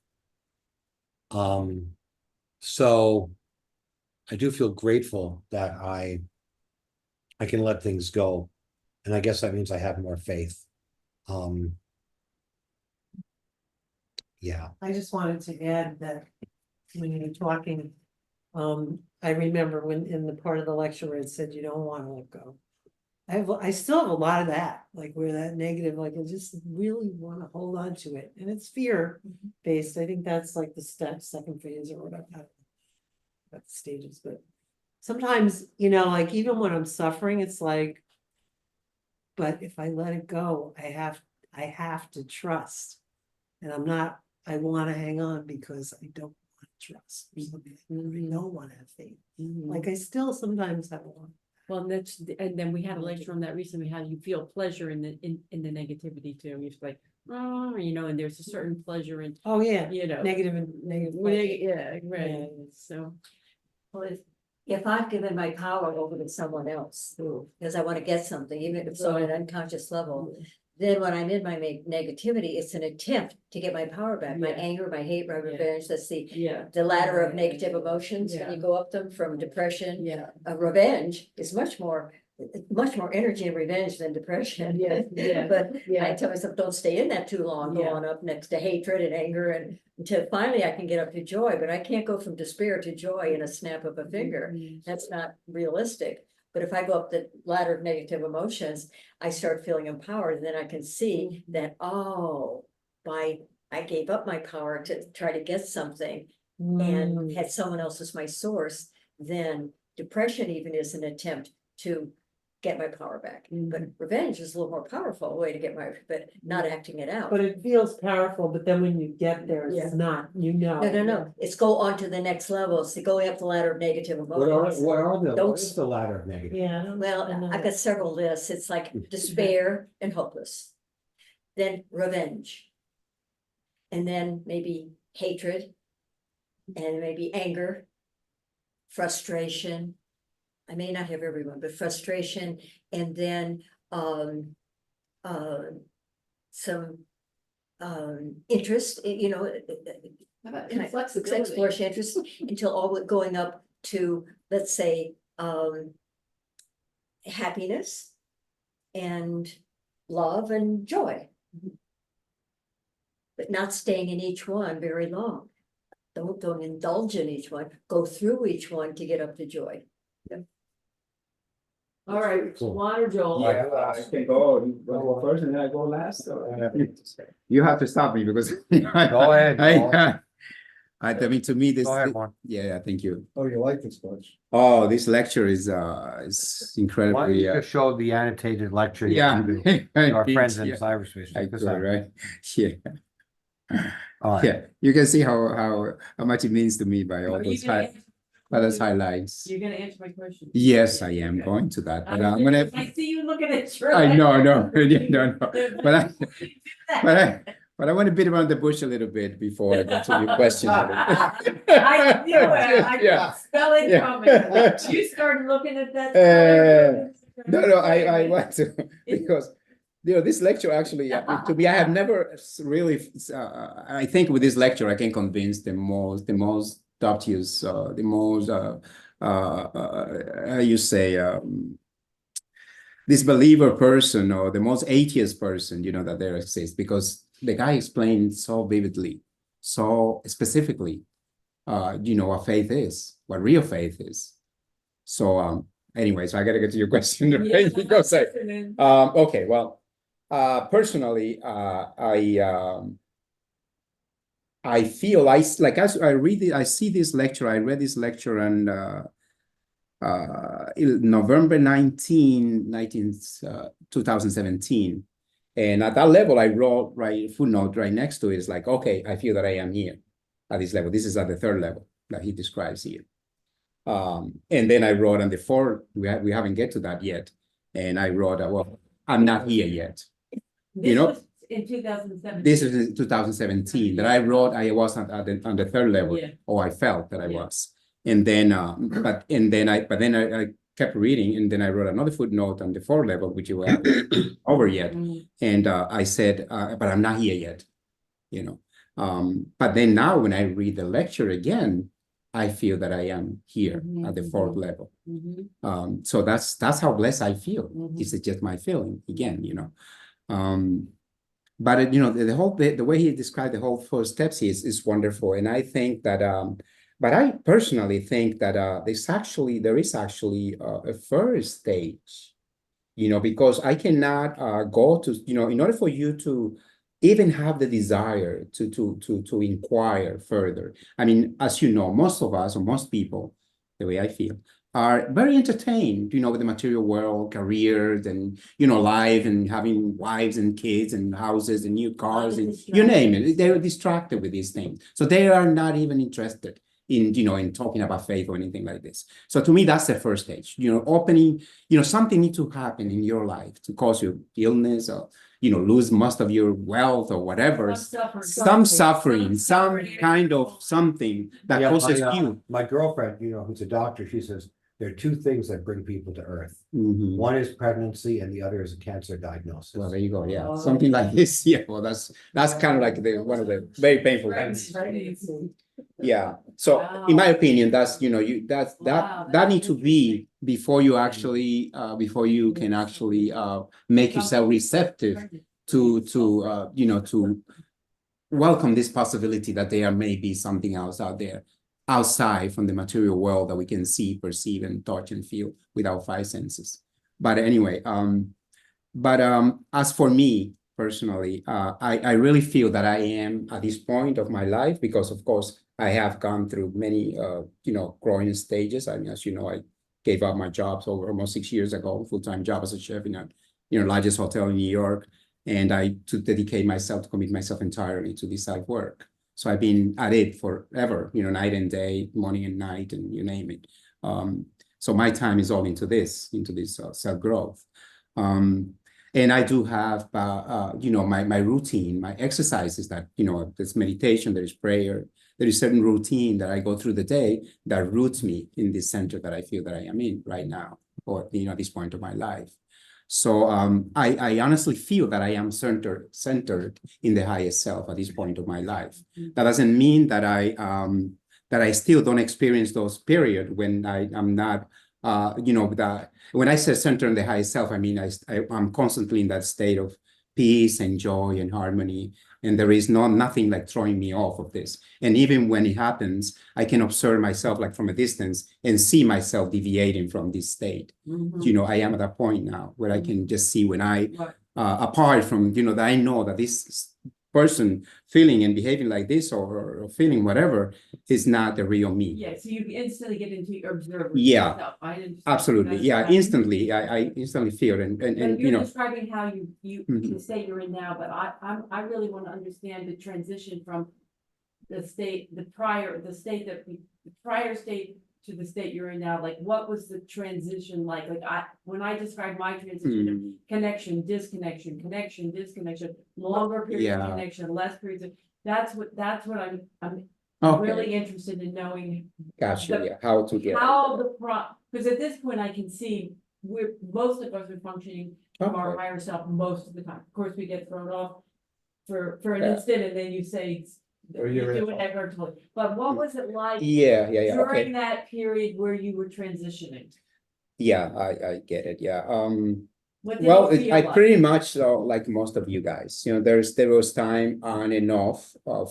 So I do feel grateful that I can let things go. And I guess that means I have more faith. Yeah. I just wanted to add that when you were talking, I remember when in the part of the lecture where it said you don't want to let go. I still have a lot of that, like where that negative, like I just really want to hold on to it. And it's fear based. I think that's like the second phase or whatever. About the stages, but sometimes, like even when I'm suffering, it's like, but if I let it go, I have to trust. And I want to hang on because I don't want to trust. I don't want to have faith. Like I still sometimes have a lot. Well, and then we had a lecture on that recently, how you feel pleasure in the negativity too. You're just like, and there's a certain pleasure in. Oh yeah, negative. Yeah, right. Yeah. So, well, if I've given my power over to someone else, because I want to get something, even if it's on an unconscious level, then when I'm in my negativity, it's an attempt to get my power back, my anger, my hate, my revenge. That's the ladder of negative emotions. When you go up them from depression, revenge is much more energy and revenge than depression. But I tell myself, don't stay in that too long. Go on up next to hatred and anger, and until finally I can get up to joy. But I can't go from despair to joy in a snap of a finger. That's not realistic. But if I go up the ladder of negative emotions, I start feeling empowered, and then I can see that, I gave up my power to try to get something and had someone else as my source, then depression even is an attempt to get my power back. But revenge is a little more powerful way to get but not acting it out. But it feels powerful, but then when you get there, it's not, No. It's go on to the next level. So going up the ladder of negative emotions. What is the ladder of negative? Yeah. Well, I've got several lists. It's like despair and hopeless. Then revenge. And then maybe hatred. And maybe anger. Frustration. I may not have everyone, but frustration, and then some interest, How about kind of flexibility? exploration interest until all going up to, let's say, happiness and love and joy. But not staying in each one very long. Don't indulge in each one, go through each one to get up to joy. All right, Cool. Juan or Joel? I can go first and then I go last. You have to stop me because. Go ahead, Paul. I mean, to me, this. Go ahead, Juan. Yeah, thank you. Oh, you like this bunch? Oh, this lecture is Why don't incredibly. you just show the annotated lecture? you Yeah. can do to Our friends in Yeah, cyberspace. I Check this could, out. right? Yeah. All right. Yeah, you can see how much it means to me by all Are you those gonna answer- by those highlights. You're gonna answer my question? Yes, I am Okay. going to that, but I I'm gonna. see you looking at your. I know, no, no, but But but I want to beat around the bush a little bit before I go to your question. I knew it, I Yeah. could spell it Yeah. coming. You started looking at that. No, I want to, because, this lecture actually, to me, I have never really, I think with this lecture, I can convince the most obtuse, the most, how you say, disbeliever person or the most atheist person, that there exists, because the guy explained so vividly, so specifically, what faith is, what real faith is. So, anyway, so I gotta get to your question, right? Because okay, well, personally, I feel as I read it, I see this lecture, I read this lecture on November 2017. And at that level, I wrote footnote right next to it. It's like, okay, I feel that I am here at this level. This is at the third level that he describes here. And then I wrote on the fourth, we haven't get to that yet. And I wrote, well, I'm not here yet. This was in 2017. This is in 2017 that I wrote, I was on the third level, Yeah. or I felt that I Yeah. was. And then, but then I kept reading, and then I wrote another footnote on the fourth level, which you haven't over yet. Mhm. And I said, but I'm not here yet, But then now when I read the lecture again, I feel that I am here at the fourth level. Mhm. So that's how blessed I feel. Mhm. This is just my feeling again, But the way he described the whole 4 steps is wonderful, and I think that. But I personally think that there is actually a first stage, because I cannot go to, in order for you to even have the desire to inquire further. I mean, as you know, most of us, or most people, the way I feel, are very entertained, with the material world, careers, and, life, and having wives and kids and houses and new cars, and you name it. They're distracted with these things. So they are not even interested in talking about faith or anything like this. So to me, that's the first stage, opening, something needs to happen in your life to cause you illness, or, lose most of your wealth or whatever. Some suffering, some kind of something that causes you. My girlfriend, who's a doctor, she says there are 2 things that bring people to earth. Mhm. One is pregnancy, and the other is a cancer diagnosis. Well, there you go. Yeah, Oh. something like this. Yeah, well, that's kind of like one of the very painful things. Yeah. So, in my opinion, that's that need to be before you actually before you can actually make yourself receptive to welcome this possibility that there may be something else out there, outside from the material world that we can see, perceive, and touch and feel with our 5 senses. But anyway, as for me personally, I really feel that I am at this point of my life, because of course I have gone through many growing stages. I mean, as you know, I gave up my jobs over almost 6 years ago, full-time job as a chef in a largest hotel in New York, and to dedicate myself, to commit myself entirely to this side work. So I've been at it forever, night and day, morning and night, and you name it. So my time is all into this self-growth. And I do have, my routine, my exercises that, there's meditation, there's prayer, there is certain routine that I go through the day that roots me in this center that I feel that I am in right now, or at this point of my life. So I honestly feel that I am centered in the highest self at this point of my life. That doesn't mean that I still don't experience those periods when I am not, when I say center in the highest self, I mean I'm constantly in that state of peace and joy and harmony. And there is nothing like throwing me off of this. And even when it happens, I can observe myself like from a distance and see myself deviating from this state. I am at a point now where I can just see when apart from, that I know that this person feeling and behaving like this or feeling whatever is not the real me. Yeah, so you instantly get into your observer. Yeah, yourself. I didn't. absolutely. That's Yeah, right. instantly. I instantly feel and But you you're know, describing how you Mhm. the state you're in now, but I really want to understand the transition from the state, the prior state to the state you're in now. Like, what was the transition like? Like when I describe my transition of mm, connection, disconnection, connection, disconnection, longer periods of Yeah. connection, less periods of, that's what I'm okay, really interested in knowing gotcha. the- Yeah, how to get how because at this point I can see most of us are functioning from our Okay. higher self most of the time. Of course, we get thrown off for an Yeah. instant and then you say, Or you you're do in- it effortlessly. But what was it like Yeah, during okay. that period where you were transitioning? Yeah, I get it. Yeah. What did Well, it feel I like? pretty much like most of you guys, there was time on and off.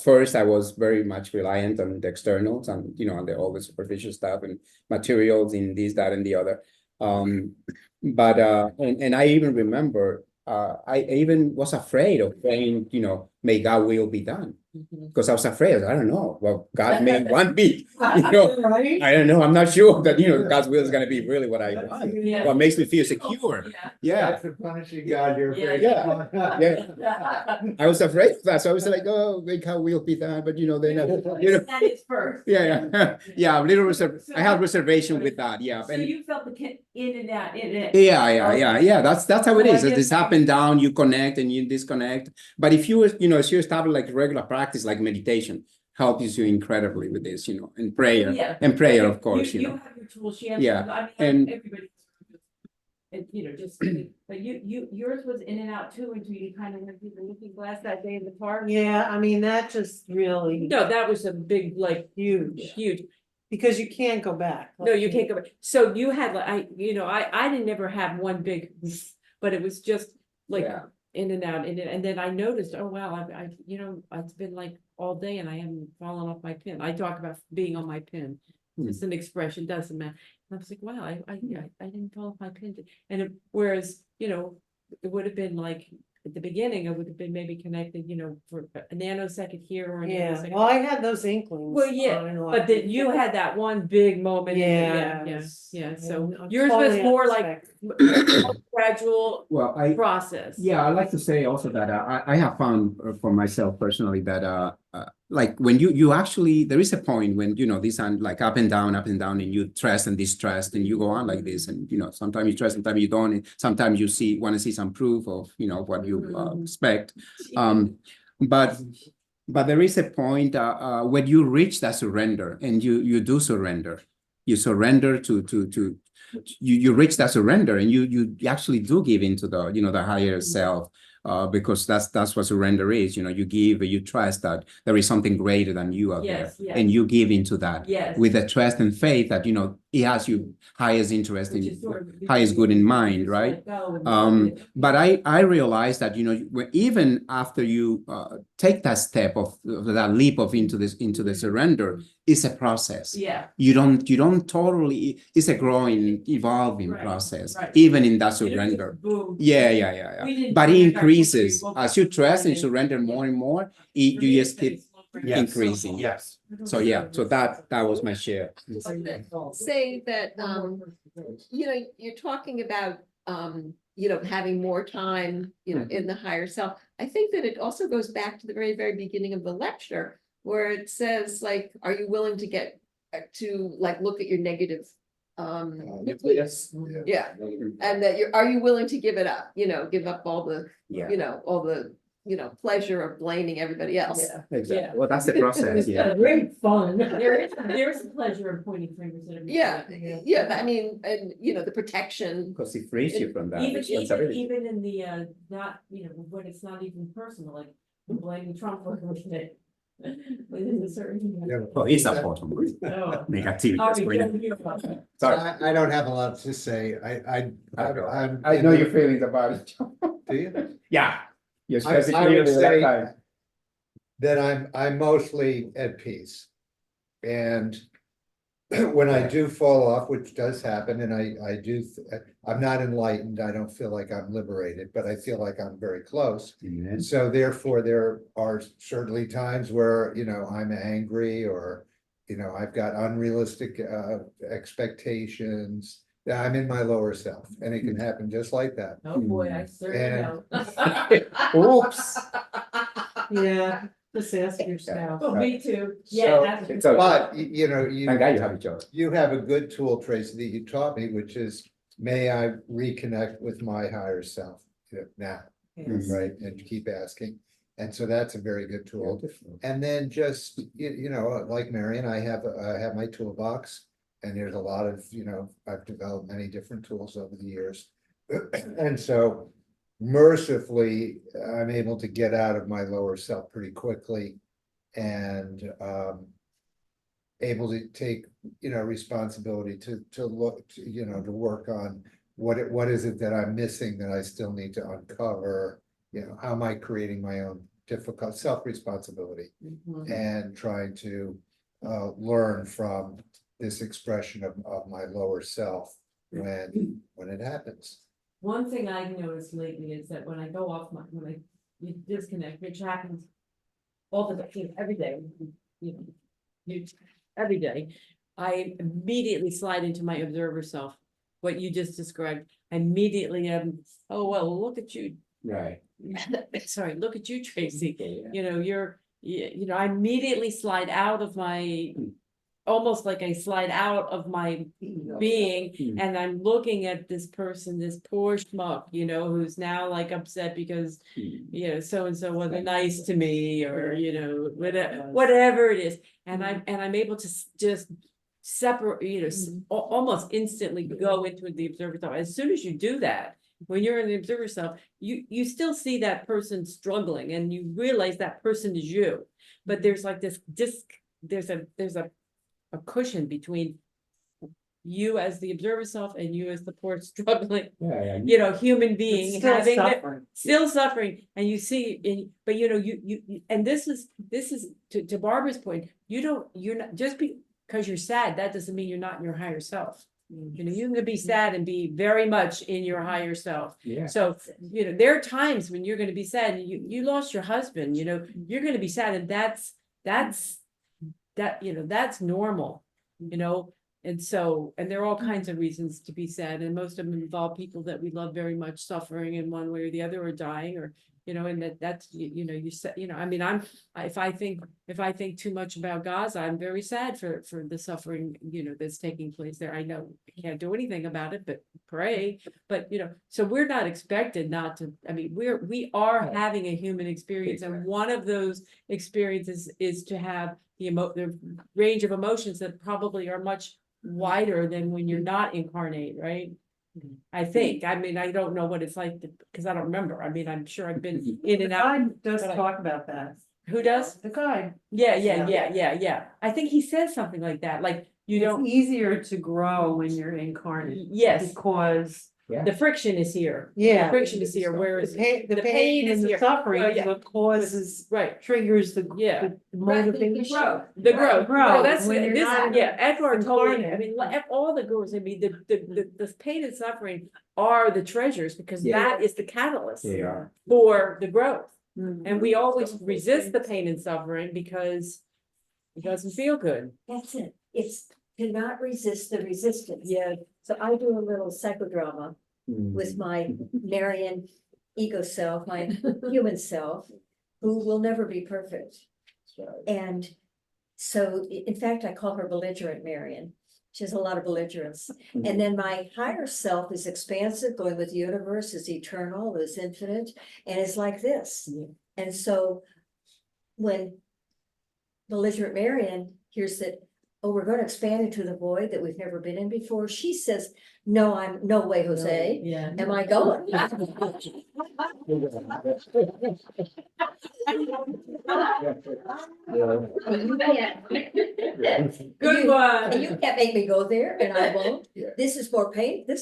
First, I was very much reliant on the externals and, on all the superficial stuff and materials in this, that, and the other. But and I even remember, I even was afraid of saying, may God will be done. Because I was afraid, I don't know, well, God may want me, Right? I don't know, I'm not sure that, God's will is gonna be really what I want. Yeah. What makes me feel secure. Yeah. Yeah, That's the punishing God you're Yeah. afraid of. yeah. I was afraid of that, so I was like, oh, may God will be done, but then, That is first. yeah, I have reservation with that, yeah. So And you felt the in and out, in and out. yeah, that's how it Well, I is. It's guess- up and down, you connect and you disconnect. But if you establish like regular practice, like meditation, helps you incredibly with this, and prayer, Yeah. of course, You have your tools, she has. Yeah, I mean, and- everybody. And, but yours was in and out too, until you kind of went through the looking glass that day in the park. Yeah, I mean, that just really No, that was a big, like, huge. because you can't go back. No, you can't go back. So you had, like, I didn't ever have one big, but it was just like Yeah. in and out, and then I noticed, oh, wow, it's been like all day and I haven't fallen off my pin. I talk about being on my pin. It's an expression, doesn't matter. And I was like, wow, I didn't fall off my pin. Whereas, it would have been like, at the beginning, it would have been maybe connected, for a nanosecond here or a Yeah, nanosecond. well, I had those inklings. Well, yeah, on and off. But then you had that one big moment. Yeah. So yours was more like gradual Well, process. Yeah, I like to say also that I have found for myself personally that like when you actually, there is a point when these are like up and down, and you trust and distrust and you go on like this, and sometimes you trust, sometimes you don't, and sometimes you want to see some proof of what you expect. But there is a point when you reach that surrender, and you do surrender. You surrender to you reach that surrender, and you actually do give into the the higher self, because that's what surrender is. You give, you trust that there is something greater than you out there, Yes. and you give into that Yes. with the trust and faith that it has your highest interest Which in, is sort of highest good in mind, just right? let go and But I realized that even after you take that step of that leap of into the surrender, it's a process. yeah. You don't totally, it's a growing, evolving Right, process, right. even in that You didn't just surrender. boom. Yeah. We didn't But do it that increases before we woke as up you in the trust and morning. surrender more and more. For me, You just it's keep very slow. Yes. increasing. Yes. So yeah, so that was my share. Say that, you're talking about, having more time, in the higher self. I think that it also goes back to the very, very beginning of the lecture, where it says, like, are you willing to get to like look at your negative nucleus? Yeah, and that are you willing to give it up? Give up all the, Yeah. all the pleasure of blaming everybody else. Yeah. Exactly. Well, that's the process, yeah. Great fun. There's a pleasure of pointing fingers at everybody. Yeah, I mean, and the protection. Because it frees you from that Even responsibility. in the not, when it's not even personal, like blaming Trump for everything. Within a certain. Oh, it's important. Oh. Negativity. Are That's we great. gonna hear about that? Sorry. I don't have a lot to say. I'm. I know your feelings about it. Do you? Yeah. You're I specifically would the last say time. that I'm mostly at peace. And when I do fall off, which does happen, and I'm not enlightened, I don't feel like I'm liberated, but I feel like I'm very close. Amen. So therefore, there are certainly times where, I'm angry or, I've got unrealistic expectations. I'm in my lower self, and it can happen just like that. Oh, boy, I certainly know. Oops. Yeah, just ask your spouse. Oh, me too. So- Yeah, It's okay. But, Thank God you have each other. you have a good tool, Tracy, that you taught me, which is, may I reconnect with my higher self now, Yes. right? And keep asking. And so that's a very good tool. Beautiful. And then just, like Marion, I have my toolbox. And there's a lot of, I've developed many different tools over the years. And so mercifully, I'm able to get out of my lower self pretty quickly. And able to take, responsibility to look, to work on what is it that I'm missing that I still need to uncover? How am I creating my own difficult self-responsibility and trying to learn from this expression of my lower self when it happens. one thing I've noticed lately is that when I go off you disconnect, which happens all the time, every day, every day, I immediately slide into my observer self. What you just described, I immediately oh, well, look at you. Right. Sorry, look at you, Tracy. I immediately slide out of my, almost like I slide out of my being, and I'm looking at this person, this poor schmuck, who's now like upset because, so-and-so wasn't nice to me, or, whatever it is. And I'm able to just separate, almost instantly go into the observer self. As soon as you do that, when you're in the observer self, you still see that person struggling, and you realize that person is you. But there's like this there's a cushion between you as the observer self and you as the poor struggling, human being still suffering, and you see, but and this is to Barbara's point, you're not, just because you're sad, that doesn't mean you're not in your higher self. You can be sad and be very much in your higher self. Yeah. So, there are times when you're going to be sad, and you lost your husband, you're going to be sad, and that's normal, and so, and there are all kinds of reasons to be sad, and most of them involve people that we love very much suffering in one way or the other, or dying, or, and that's, I mean, if I think too much about Gaza, I'm very sad for the suffering, that's taking place there. I know I can't do anything about it, but pray, but, so we're not expected not to, I mean, we are having a human experience, and one of those experiences is to have the range of emotions that probably are much wider than when you're not incarnate, right? I think, I mean, I don't know what it's like, because I don't remember. I mean, I'm sure I've been in and out. God does but talk about that. Who does? The guy. Yeah. I think he says something like that, like, It's easier to grow when you're incarnate. yes, Because, the friction is here. yeah. The friction is here, whereas, The pain is and the here. suffering Well, is yeah. what causes, right, triggers the motivation. the growth. Grow. No, that's, When you're this, not Edward told me, I incarnate. mean, all the gurus, I mean, the pain and suffering are the treasures, because Yeah. that is the catalyst They are. for the growth. Mhm. And we always resist the pain and suffering because it doesn't feel good. That's it. It's to not resist the resistance. Yeah. So I do a little psychodrama Mm. with my Marian ego self, my human self, who will never be perfect. And so, in fact, I call her belligerent Marian. She has a lot of belligerence. And then my higher self is expansive, going with the universe, is eternal, is infinite, and is like this. And so when belligerent Marion hears that, oh, we're going to expand into the void that we've never been in before, she says, no, I'm no way, Jose. Yeah. Am I going? Good one. And you can't make me go there, and I won't. Yeah. This is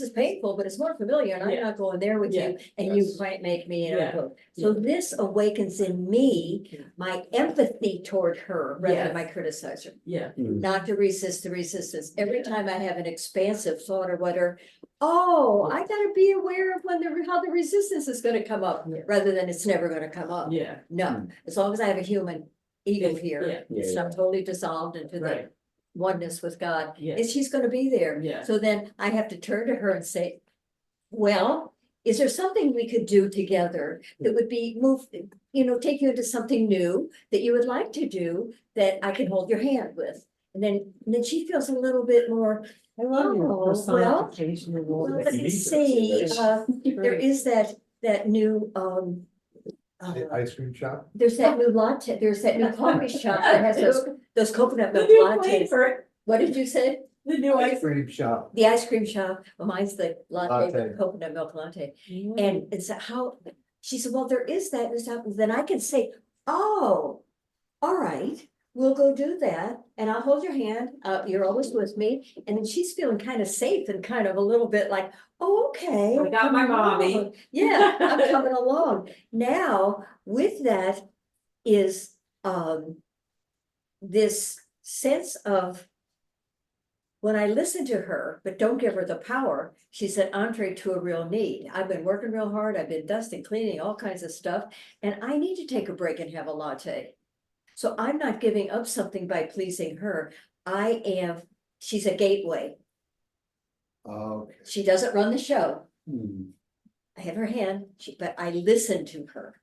painful, but it's more familiar, and I'm Yeah. not going there with Yeah. you, and you Yes. might make me, Yeah. go. So this awakens in me my empathy toward her rather than Yes. my criticizer. Yeah. Not to resist the resistance. Every time I have an expansive thought or whatever, oh, I gotta be aware of how the resistance is gonna come up, Yeah. rather than it's never gonna come up. Yeah. No, as long as I have a human ego here, Yeah. it's not totally dissolved into the Right. oneness with God, Yeah. and she's gonna be there. Yeah. So then I have to turn to her and say, well, is there something we could do together that would be take you into something new that you would like to do that I can hold your hand with? And then she feels a little bit more, I love your Oh, personification of all well, this. let me see, there is that new, The ice cream shop? there's that new latte, there's that new coffee shop that has those coconut milk New lattes. flavor. What did you say? The new Ice ice. cream shop. The ice cream shop, well, mine's the latte, Latte. with coconut milk latte. Mm. And it's she said, well, there is that, then I can say, oh, all right, we'll go do that, and I'll hold your hand, you're always with me, and then she's feeling kind of safe and kind of a little bit like, oh, okay. I got my I'm mommy. along. Yeah, I'm coming along. Now, with that is, this sense of, when I listen to her, but don't give her the power, she's an entree to a real need. I've been working real hard. I've been dusting, cleaning, all kinds of stuff, and I need to take a break and have a latte. So I'm not giving up something by pleasing her. She's a gateway. Okay. She doesn't run the show. Mm. I have her hand, but I listen to her.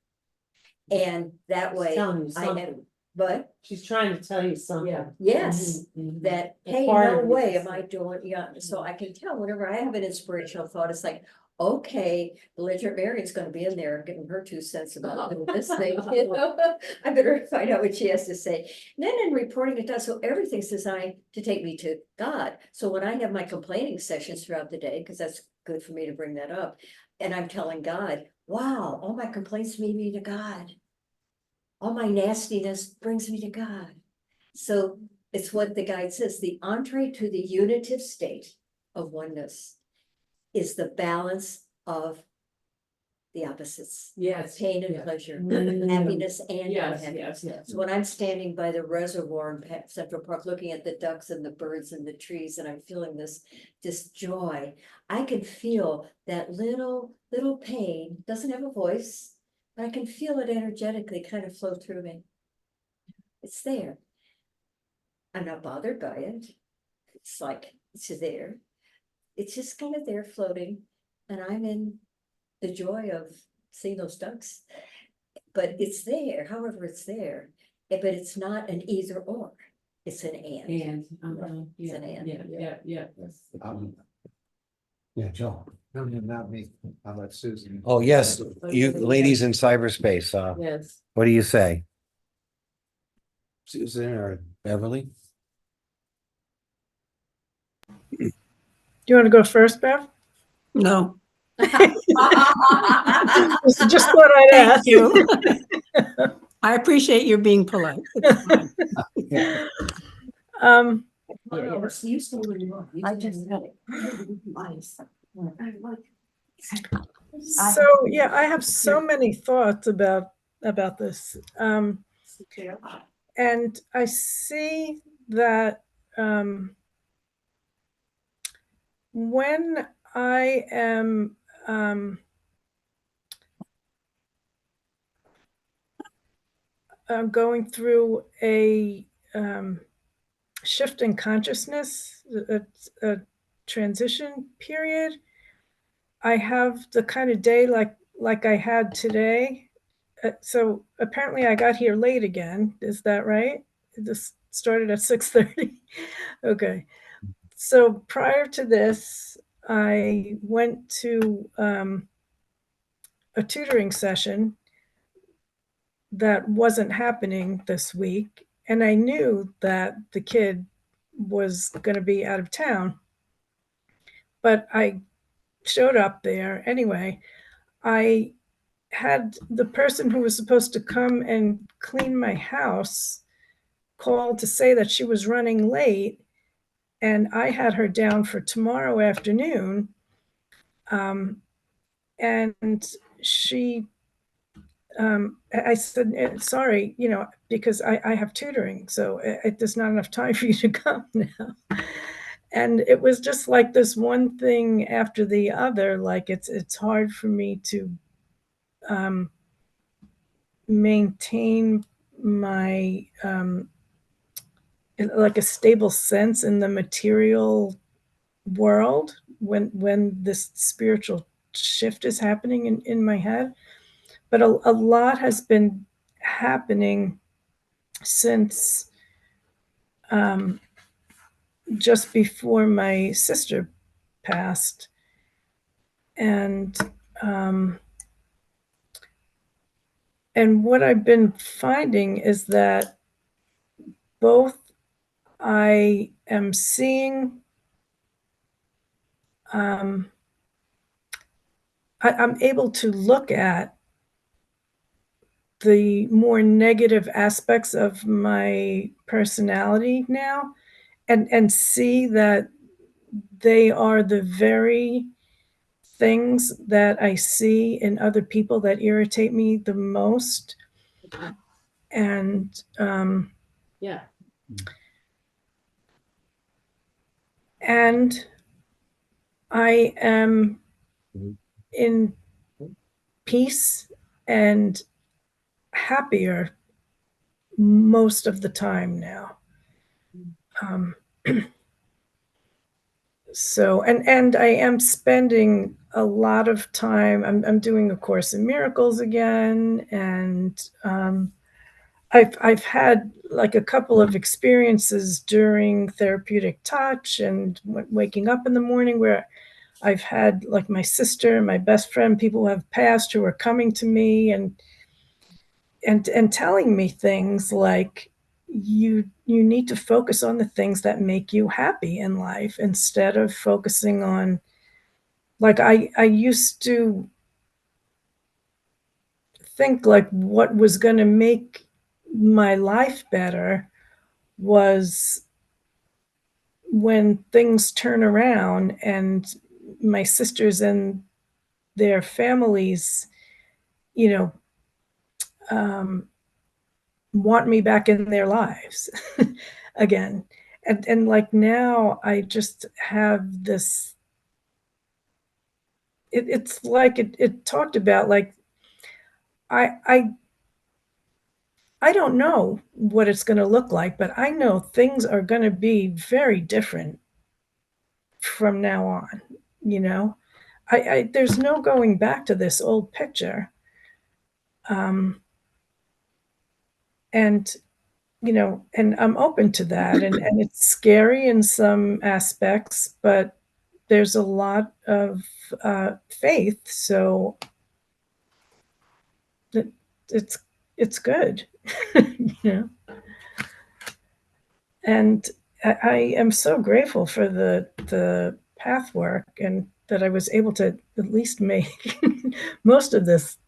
And that way, Telling you I am, something. but She's trying to tell you something. Yeah. yes. Mhm. That, A hey, part no of it way is- am I doing, so I can tell whenever I have an inspirational thought, it's like, okay, belligerent Marion's gonna be in there giving her 2 cents about this thing, I better find out what she has to say. And then in reporting it down, so everything's designed to take me to God. So when I have my complaining sessions throughout the day, because that's good for me to bring that up, and I'm telling God, wow, all my complaints lead me to God. All my nastiness brings me to God. So it's what the guide says, the entree to the unitive state of oneness is the balance of the opposites, Yes. pain and Yeah. pleasure, Mm. happiness and Yes, unhappiness. yes, yes. So when I'm standing by the reservoir in Central Park, looking at the ducks and the birds and the trees, and I'm feeling this joy, I can feel that little pain, doesn't have a voice, but I can feel it energetically kind of flow through me. It's there. I'm not bothered by it. It's like, it's there. It's just kind of there floating, and I'm in the joy of seeing those ducks. But it's there, however, it's there. But it's not an either or, it's an and. And, It's yeah, an and. yeah. Yeah, Joe. No, not me. How about Susan? Oh, yes, you ladies in cyberspace, Yes. what do you say? Susan or Beverly? Do you want to go first, Bev? No, Just thought I'd thank ask. you. I appreciate your being polite. It's fine. Um, You stay where you are. I just- so yeah, I have so many thoughts about this. And I see that when I am going through a shift in consciousness, a transition period, I have the kind of day like I had today. So apparently I got here late again. Is that right? This started at 6:30. Okay. so prior to this, I went to a tutoring session that wasn't happening this week, and I knew that the kid was going to be out of town, but I showed up there anyway. I had the person who was supposed to come and clean my house called to say that she was running late, and I had her down for tomorrow afternoon. And she, I said, sorry, because I have tutoring, so there's not enough time for you to come now. And it was just like this one thing after the other. Like it's hard for me to maintain my like a stable sense in the material world when this spiritual shift is happening in my head. But a lot has been happening since just before my sister passed. And what I've been finding is that both I am seeing I'm able to look at the more negative aspects of my personality now and see that they are the very things that I see in other people that irritate me the most. And Yeah. and I am in peace and happier most of the time now. So and I am spending a lot of time. I'm doing A Course in Miracles again, and I've had like a couple of experiences during therapeutic touch and waking up in the morning where I've had like my sister, my best friend, people who have passed who are coming to me and telling me things like you need to focus on the things that make you happy in life instead of focusing on, like, I used to think like what was going to make my life better was when things turn around and my sisters and their families, you know, want me back in their lives again. And like now I just have this, it's like it talked about, like, I don't know what it's going to look like, but I know things are going to be very different from now on. You know, I there's no going back to this old picture. And and I'm open to that, and it's scary in some aspects, but there's a lot of faith, so that it's good. And I am so grateful for the Pathwork, and that I was able to at least make most of this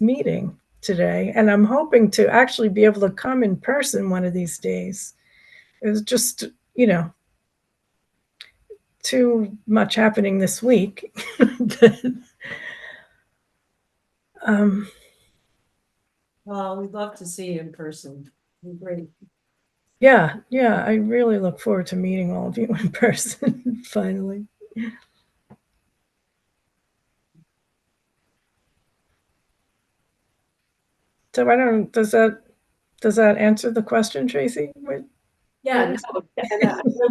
meeting today. And I'm hoping to actually be able to come in person one of these days. It was just, too much happening this week. But, Well, we'd love to see you in person. Great. yeah, I really look forward to meeting all of you in person finally. So I don't, does that answer the question, Tracy? Yeah, no, and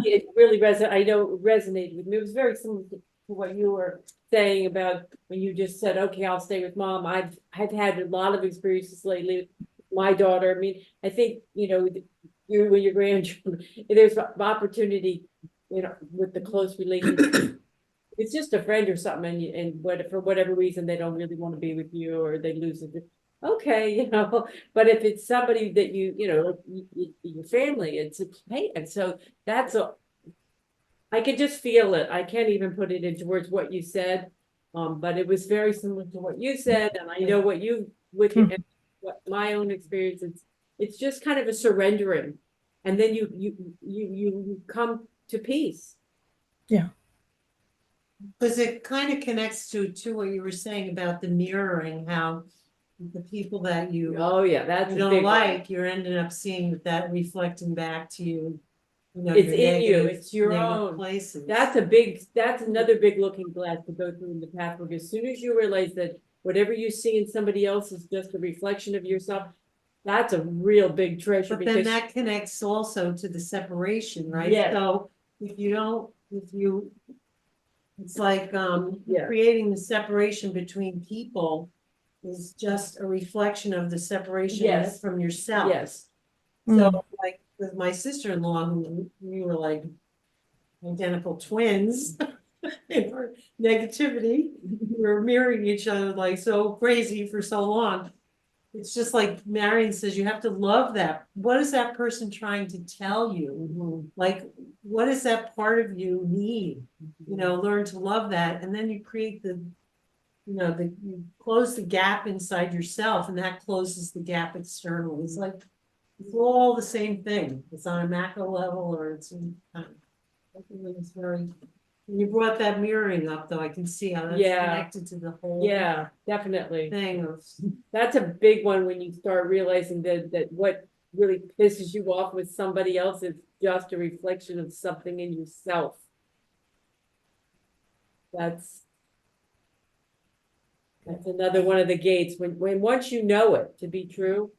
it really I know it resonated with me. It was very similar to what you were saying about when you just said, okay, I'll stay with mom. I've had a lot of experiences lately with my daughter. I mean, I think, you and your grandchildren, there's opportunity you know, with the close relationship. It's just a friend or something, and for whatever reason, they don't really want to be with you, or they lose it. Okay, you know, but if it's somebody that you know, like your family, it's a pain, and so that's I could just feel it. I can't even put it into words what you said. But it was very similar to what you said, and I know what you with what my own experience. It's just kind of a surrendering, and then you come to peace. Because it kind of connects to what you were saying about the mirroring, how the people that you Oh, yeah, that's a don't big one. like, you're ending up seeing that reflecting back to you. You know, It's your in you, negative- it's your negative own. places. That's another big looking glass to go through in the pathwork. As soon as you realize that whatever you see in somebody else is just a reflection of yourself, that's a real big treasure. But then because that connects also to the separation, right? Yes. So it's like, Yeah. creating the separation between people is just a reflection of the separation Yes. from yourself. Yes. So like with my sister-in-law, who we were like identical twins in our negativity, we were mirroring each other like so crazy for so long. It's just like Marion says, you have to love that. What is that person trying to tell you? Like, what does that part of you need? You know, learn to love that. And then you create you close the gap inside yourself, and that closes the gap externally. It's like, it's all the same thing. It's on a macro level, or it's it's very. When you brought that mirroring up, though, I can see how that's connected to the whole. Yeah, definitely. Thing of. That's a big one when you start realizing that what really pisses you off with somebody else is just a reflection of something in yourself. That's another one of the gates. When once you know it to be true,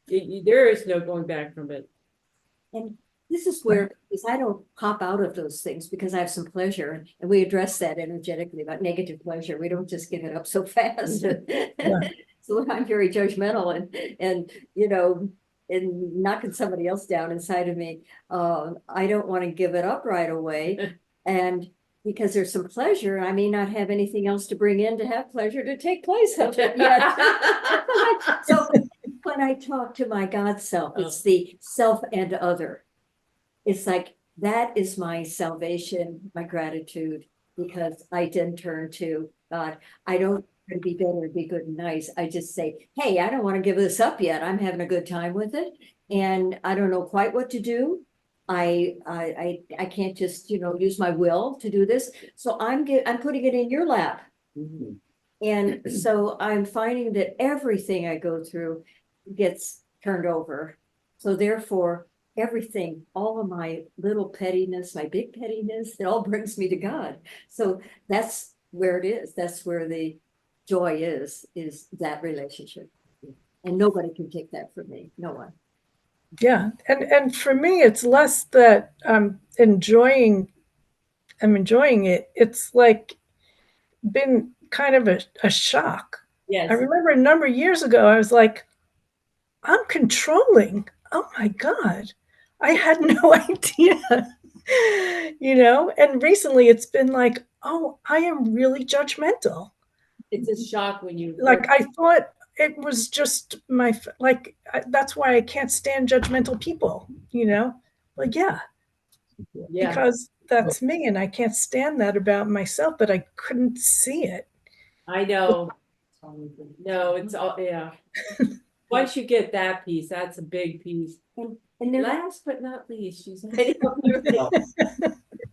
there is no going back from it. And this is where, because I don't pop out of those things because I have some pleasure, and we address that energetically about negative pleasure. We don't just give it up so fast. So I'm very judgmental and you know, and knocking somebody else down inside of me. I don't want to give it up right away. And because there's some pleasure, I may not have anything else to bring in to have pleasure to take place of it yet. So when I talk to my God self, it's the self and other. It's like, that is my salvation, my gratitude, because I didn't turn to God. I don't try to be better, be good and nice. I just say, hey, I don't want to give this up yet. I'm having a good time with it. And I don't know quite what to do. I can't just, use my will to do this. So I'm putting it in your lap. And so I'm finding that everything I go through gets turned over. So therefore, everything, all of my little pettiness, my big pettiness, it all brings me to God. So that's where it is. That's where the joy is that relationship. And nobody can take that from me. No one. Yeah. And for me, it's less that I'm enjoying it. It's like been kind of a shock. Yes. I remember a number of years ago, I was like, I'm controlling. Oh my God. I had no idea. And recently it's been like, oh, I am really judgmental. It's a shock when you Like I thought it was just that's why I can't stand judgmental people, like, yeah, because that's me and I can't stand that about myself, but I couldn't see it. I know. No, it's all, yeah. Once you get that piece, that's a big piece. And there Last but not least, she's.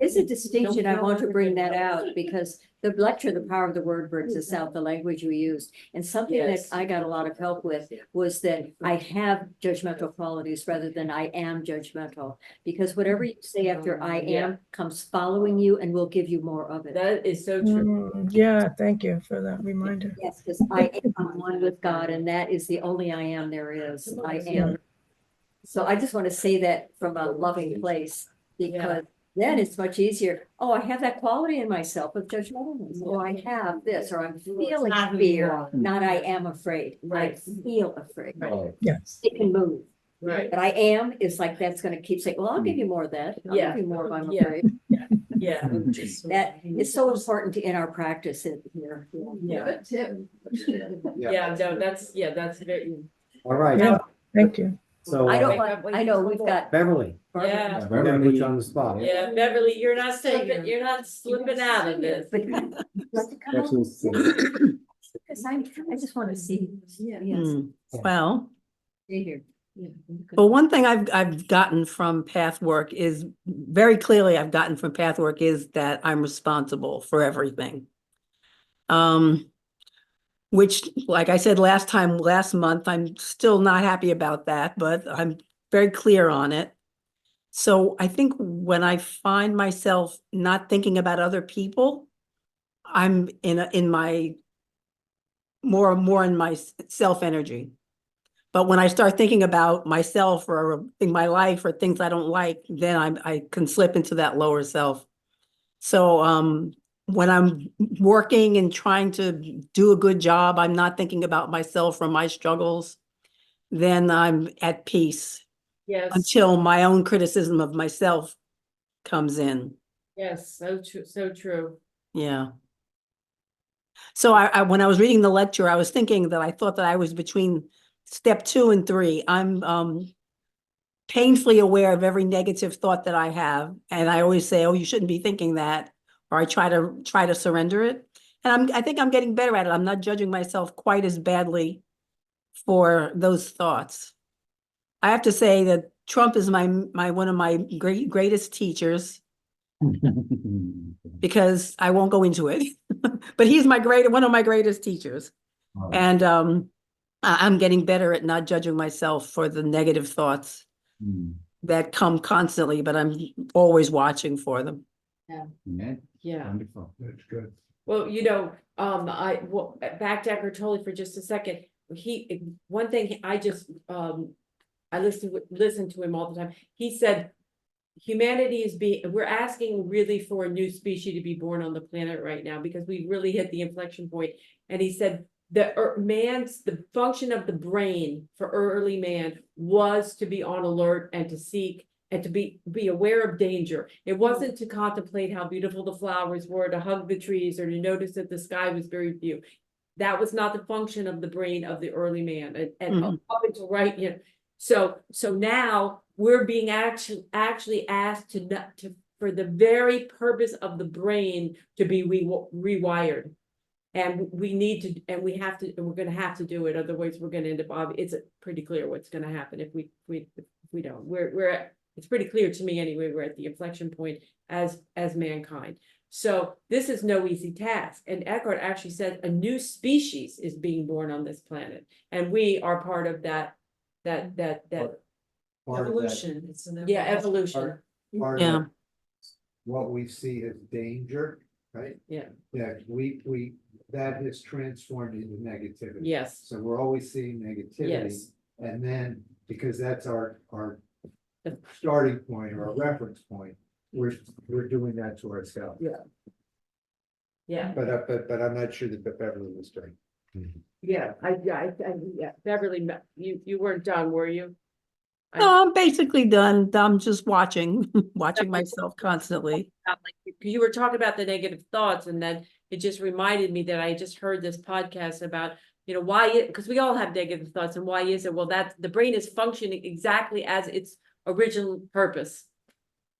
is a distinction. I want to bring that out because the lecture, The Power of the Word, brings us out the language we use. And something Yes. that I got a lot of help with was that I have judgmental qualities rather than I am judgmental. Because whatever you say after I am comes following you and will give you more of it. That is so true. Yeah, thank you for that reminder. Yes, because I am one with God, and that is the only I am there is. I am. So I just want to say that from a loving place, because then it's much easier. Oh, I have that quality in myself of judgmentalness. Oh, I have this, or I'm feeling not who you fear, are. not I am afraid. Right. I feel afraid. Oh, Yes. It can move. Right. But I am, is like, that's gonna keep saying, well, I'll give you more of that. I'll Yeah. give you more if I'm Yeah. afraid. Yeah. That is so important in our practice in here. Yeah. Good tip. Yeah, no, that's very. All right, Yeah. Thank you. so I don't Wait, want, I know, we've got. Beverly, Yeah. we're gonna put you on the spot. Yeah, Beverly, you're not slipping out of this. But That's because I just want to see. Yes. Well, Stay here. well, one thing I've gotten from Pathwork is very clearly I've gotten from Pathwork is that I'm responsible for everything. Which, like I said last month, I'm still not happy about that, but I'm very clear on it. So I think when I find myself not thinking about other people, I'm in my more in my self energy. But when I start thinking about myself or in my life or things I don't like, then I can slip into that lower self. So when I'm working and trying to do a good job, I'm not thinking about myself or my struggles, then I'm at peace Yes, until my own criticism of myself comes in. yes, so true, so true. Yeah. So when I was reading the lecture, I was thinking that I thought that I was between step 2 and 3. I'm painfully aware of every negative thought that I have. And I always say, oh, you shouldn't be thinking that. Or I try to surrender it. And I think I'm getting better at it. I'm not judging myself quite as badly for those thoughts. I have to say that Trump is one of my greatest teachers, because I won't go into it, but he's one of my greatest teachers. And I'm getting better at not judging myself for the negative thoughts that come constantly, but I'm always watching for them. Yeah. Wonderful. That's good. Well, back to Eckhart Tolle for just a second. One thing I just, I listen to him all the time. He said, we're asking really for a new species to be born on the planet right now, because we really hit the inflection point. And he said, the function of the brain for early man was to be on alert and to seek and to be aware of danger. It wasn't to contemplate how beautiful the flowers were, to hug the trees, or to notice that the sky was very blue. That was not the function of the brain of the early man. And up until so now we're being actually asked for the very purpose of the brain to be rewired. And we need to, and we have to, and we're going to have to do it. Otherwise, we're going to end up. It's pretty clear what's going to happen if we don't. It's pretty clear to me anyway. We're at the inflection point as mankind. So this is no easy task. And Eckhart actually said a new species is being born on this planet, and we are part of that Part of Evolution. It's an evolution. Part Yeah. of what we see as danger, right? Yeah. Yeah, that is transformed into negativity. Yes. So we're always seeing negativity. Yes. And then, because that's our starting point or our reference point, we're doing that to ourselves. Yeah. Yeah. But I'm not sure that Beverly was doing. Yeah. Yeah. Beverly, you weren't done, were you? No, I'm basically done. I'm just watching myself constantly. You were talking about the negative thoughts, and then it just reminded me that I just heard this podcast about, why, because we all have negative thoughts, and why is it? Well, that the brain is functioning exactly as its original purpose.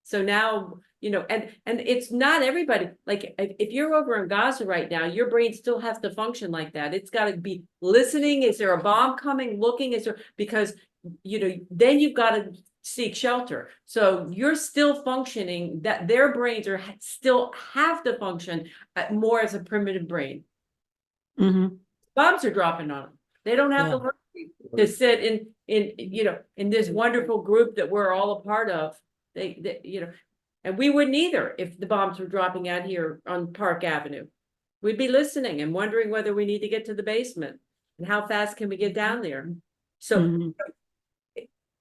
So now, and it's not everybody, like if you're over in Gaza right now, your brain still has to function like that. It's got to be listening. Is there a bomb coming? Looking, because then you've got to seek shelter. So you're still functioning, that their brains still have to function more as a primitive brain. Bombs are dropping on them. They don't have the luxury to sit in this wonderful group that we're all a part of. And we wouldn't either if the bombs were dropping out here on Park Avenue. We'd be listening and wondering whether we need to get to the basement and how fast can we get down there. So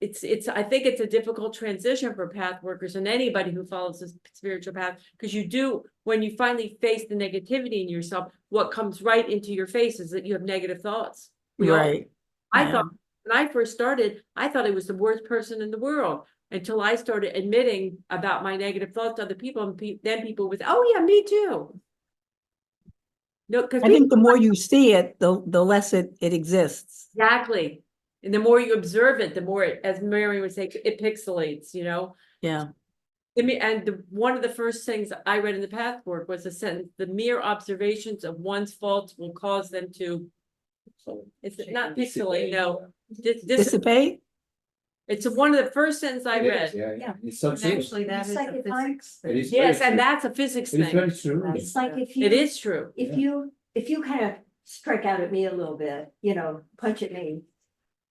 I think it's a difficult transition for path workers and anybody who follows this spiritual path, because when you finally face the negativity in yourself, what comes right into your face is that you have negative thoughts. Right. I thought when I first started, I thought I was the worst person in the world until I started admitting about my negative thoughts to other people, and then people would, oh yeah, me too. No, because I think the more you see it, the less it exists. exactly, and the more you observe it, the more it, as Mary would say, it pixelates, you know? Yeah. One of the first things I read in the Pathwork was a sentence: the mere observations of one's faults will cause them to, it's not pixelate, no. Dissipate? It's one of the first sentences I read. Yeah. It's so And true. actually, that It's is like a if I'm- physics thing. It is Yes, very and true. that's a physics It is thing. very true. It's like if you. It is true. If you kind of strike out at me a little bit, punch at me,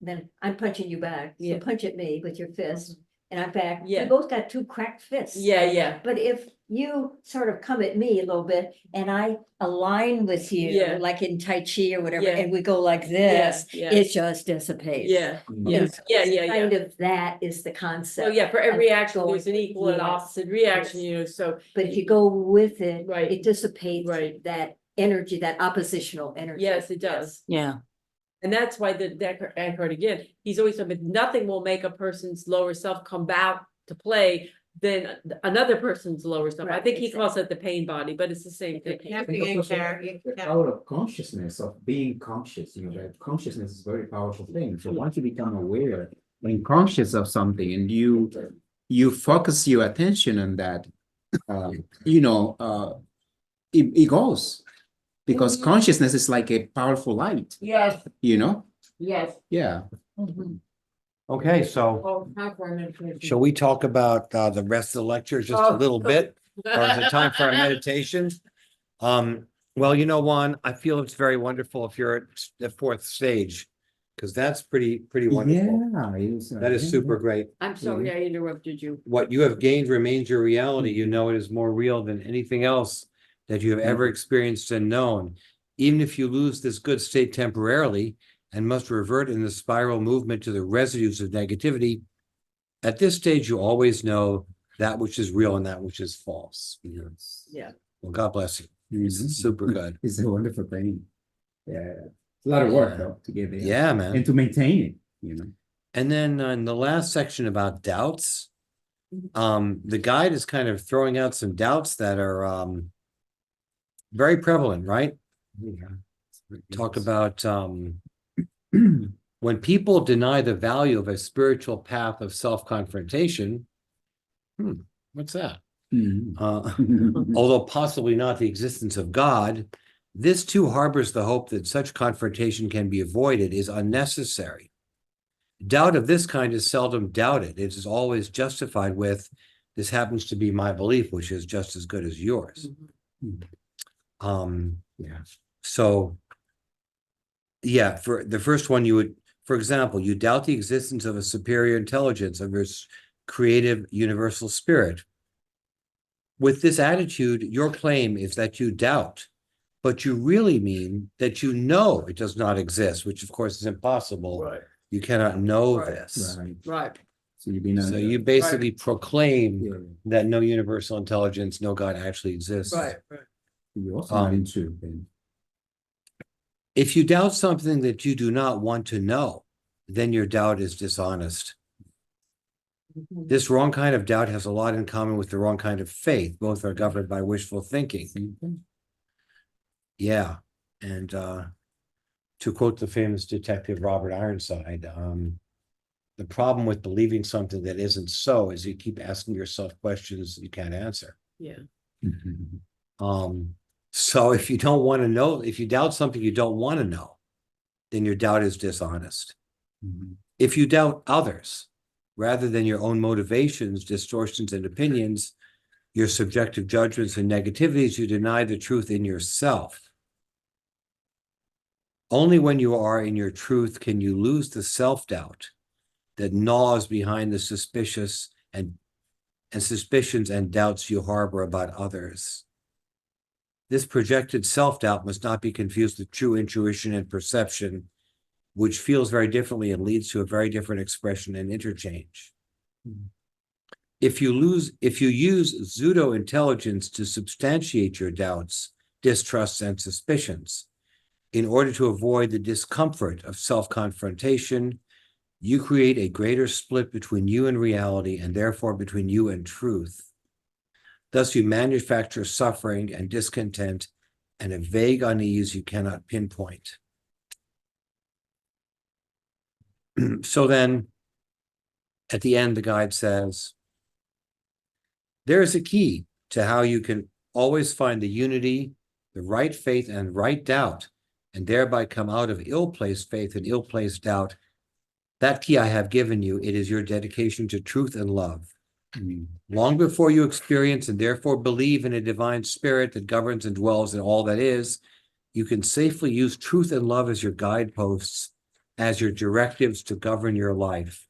then I'm punching you back. Yeah. So punch at me with your fist and I'm back. We Yeah. both got two cracked fists. Yeah. But if you sort of come at me a little bit and I align with you, Yeah. like in Tai Chi or whatever, Yeah. and we go like this, Yeah. it just dissipates. Yeah, Mm. yeah, And so yeah, it's yeah, Kind yeah. of that is the concept. So yeah, for every action, going there's an with- equal and yes, opposite reaction, yes. you know, so. But if you go with it, Right. it dissipates Right. that energy, that oppositional energy. Yes, it does. Yeah. And that's why Eckhart again, he's always said, nothing will make a person's lower self come back to play than another person's lower self. I Right, think he exactly. calls it the pain body, but it's the same thing. The power of consciousness, of being conscious, that consciousness is a very powerful thing. So once you become aware and conscious of something and you focus your attention on that, it goes. Because consciousness is like a powerful light, Yes, yes. Yeah. Okay, so shall we talk about the rest of the lecture just a little bit? Or is it time for our meditation? Well, Juan, I feel it's very wonderful if you're at the fourth stage, because that's pretty wonderful. Yeah, it is, That is super great. I'm sorry I interrupted you. What you have gained remains your reality. You know it is more real than anything else that you have ever experienced and known. Even if you lose this good state temporarily and must revert in the spiral movement to the residues of negativity, at this stage, you always know that which is real and that which is false. Yes. Yeah. Well, God bless you. This is super good. It's a wonderful thing. Yeah. It's a lot of work though to get there. Yeah, man. And to maintain it, And then in the last section about doubts, the guide is kind of throwing out some doubts that are very prevalent, right? Talk about when people deny the value of a spiritual path of self-confrontation. What's that? Although possibly not the existence of God, this too harbors the hope that such confrontation can be avoided is unnecessary. Doubt of this kind is seldom doubted. It is always justified with, this happens to be my belief, which is just as good as yours. So, yeah, for the first one, you would, for example, you doubt the existence of a superior intelligence, of your creative universal spirit. With this attitude, your claim is that you doubt, but you really mean that you know it does not exist, which of course is impossible. Right. You cannot know this. Right. So you basically proclaim that no universal intelligence, no God actually exists. Right. You also not into then. If you doubt something that you do not want to know, then your doubt is dishonest. This wrong kind of doubt has a lot in common with the wrong kind of faith. Both are governed by wishful thinking. Yeah. And to quote the famous detective Robert Ironside, the problem with believing something that isn't so is you keep asking yourself questions you can't answer. Yeah. So if you don't want to know, if you doubt something you don't want to know, then your doubt is dishonest. If you doubt others, rather than your own motivations, distortions, and opinions, your subjective judgments and negativities, you deny the truth in yourself. Only when you are in your truth can you lose the self-doubt that gnaws behind the suspicious and suspicions and doubts you harbor about others. This projected self-doubt must not be confused with true intuition and perception, which feels very differently and leads to a very different expression and interchange. If you use pseudo-intelligence to substantiate your doubts, distrusts, and suspicions, in order to avoid the discomfort of self-confrontation, you create a greater split between you and reality, and therefore between you and truth. Thus, you manufacture suffering and discontent and a vague unease you cannot pinpoint. So then, at the end, the guide says, there is a key to how you can always find the unity, the right faith, and right doubt, and thereby come out of ill-placed faith and ill-placed doubt. That key I have given you. It is your dedication to truth and love. Long before you experience and therefore believe in a divine spirit that governs and dwells in all that is, you can safely use truth and love as your guideposts, as your directives to govern your life.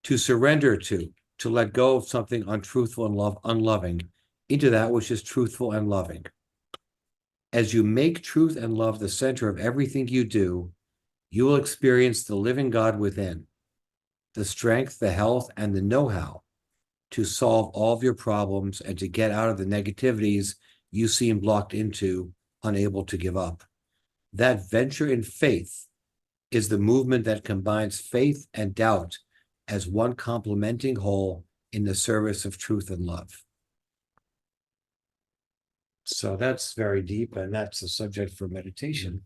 To surrender to let go of something untruthful and unloving, into that which is truthful and loving. As you make truth and love the center of everything you do, you will experience the living God within, the strength, the health, and the know-how to solve all of your problems and to get out of the negativities you seem locked into, unable to give up. That venture in faith is the movement that combines faith and doubt as one complementing whole in the service of truth and love. So that's very deep, and that's the subject for meditation,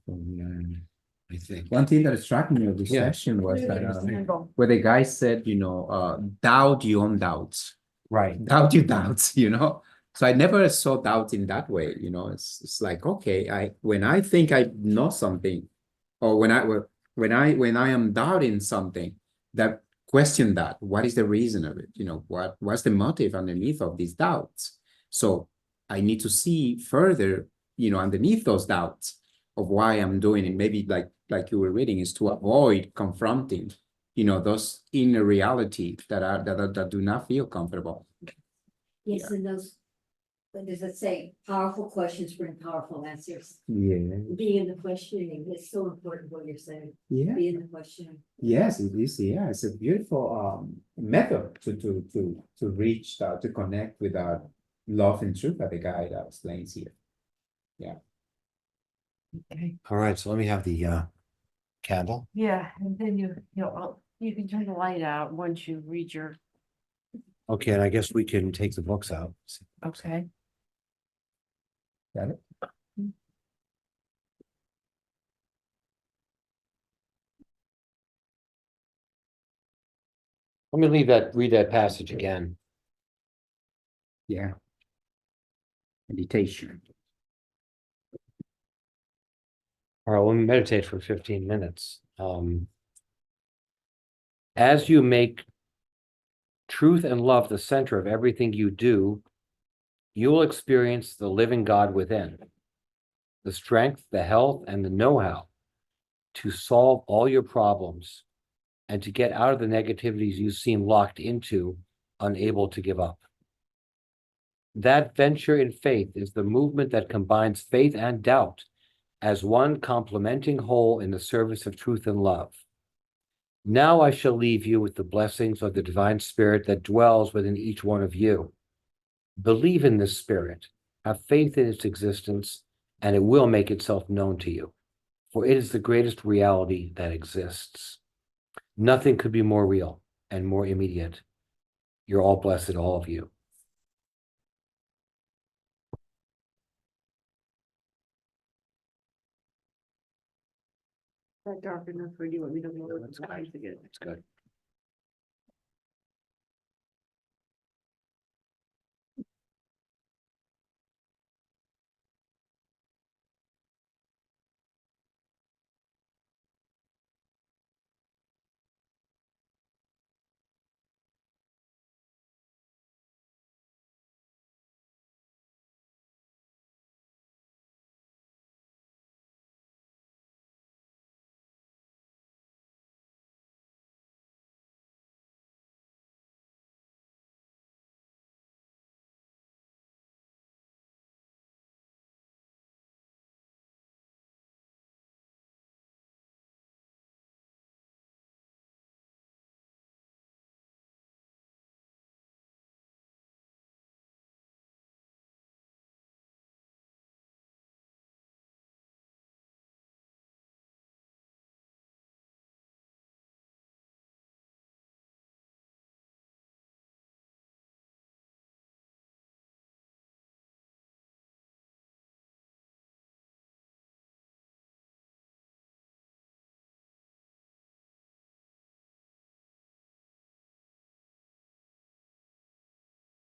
I think. One thing that struck me of this Yeah. session was that where the guy said, doubt your own doubts. Right. Doubt your doubts, So I never saw doubt in that way, It's like, okay, when I think I know something, or when I am doubting something, that question that, what is the reason of it? What's the motive underneath of these doubts? So I need to see further, underneath those doubts of why I'm doing it. Maybe like you were reading, is to avoid confronting, those inner reality that do not feel comfortable. Yes, and those, what does it say? Powerful questions bring powerful answers. Yeah. Being in the questioning is so important, what you're saying. Yeah. Be in the questioning. Yes, it is. Yeah, it's a beautiful method to reach to connect with our love and truth that the guide explains here. Yeah. Okay. All right, so let me have the candle. Yeah, and then you can turn the light out once you read your, Okay, and I guess we can take the books out. okay. Got it? Let me read that passage again. Yeah. Meditation. All right, we'll meditate for 15 minutes. As you make truth and love the center of everything you do, you will experience the living God within, the strength, the health, and the know-how to solve all your problems and to get out of the negativities you seem locked into, unable to give up. That venture in faith is the movement that combines faith and doubt as one complementing whole in the service of truth and love. Now I shall leave you with the blessings of the divine spirit that dwells within each one of you. Believe in this spirit, have faith in its existence, and it will make itself known to you, for it is the greatest reality that exists. Nothing could be more real and more immediate. You're all blessed, all of you. That dark enough for you, let me know. That's good. That's good.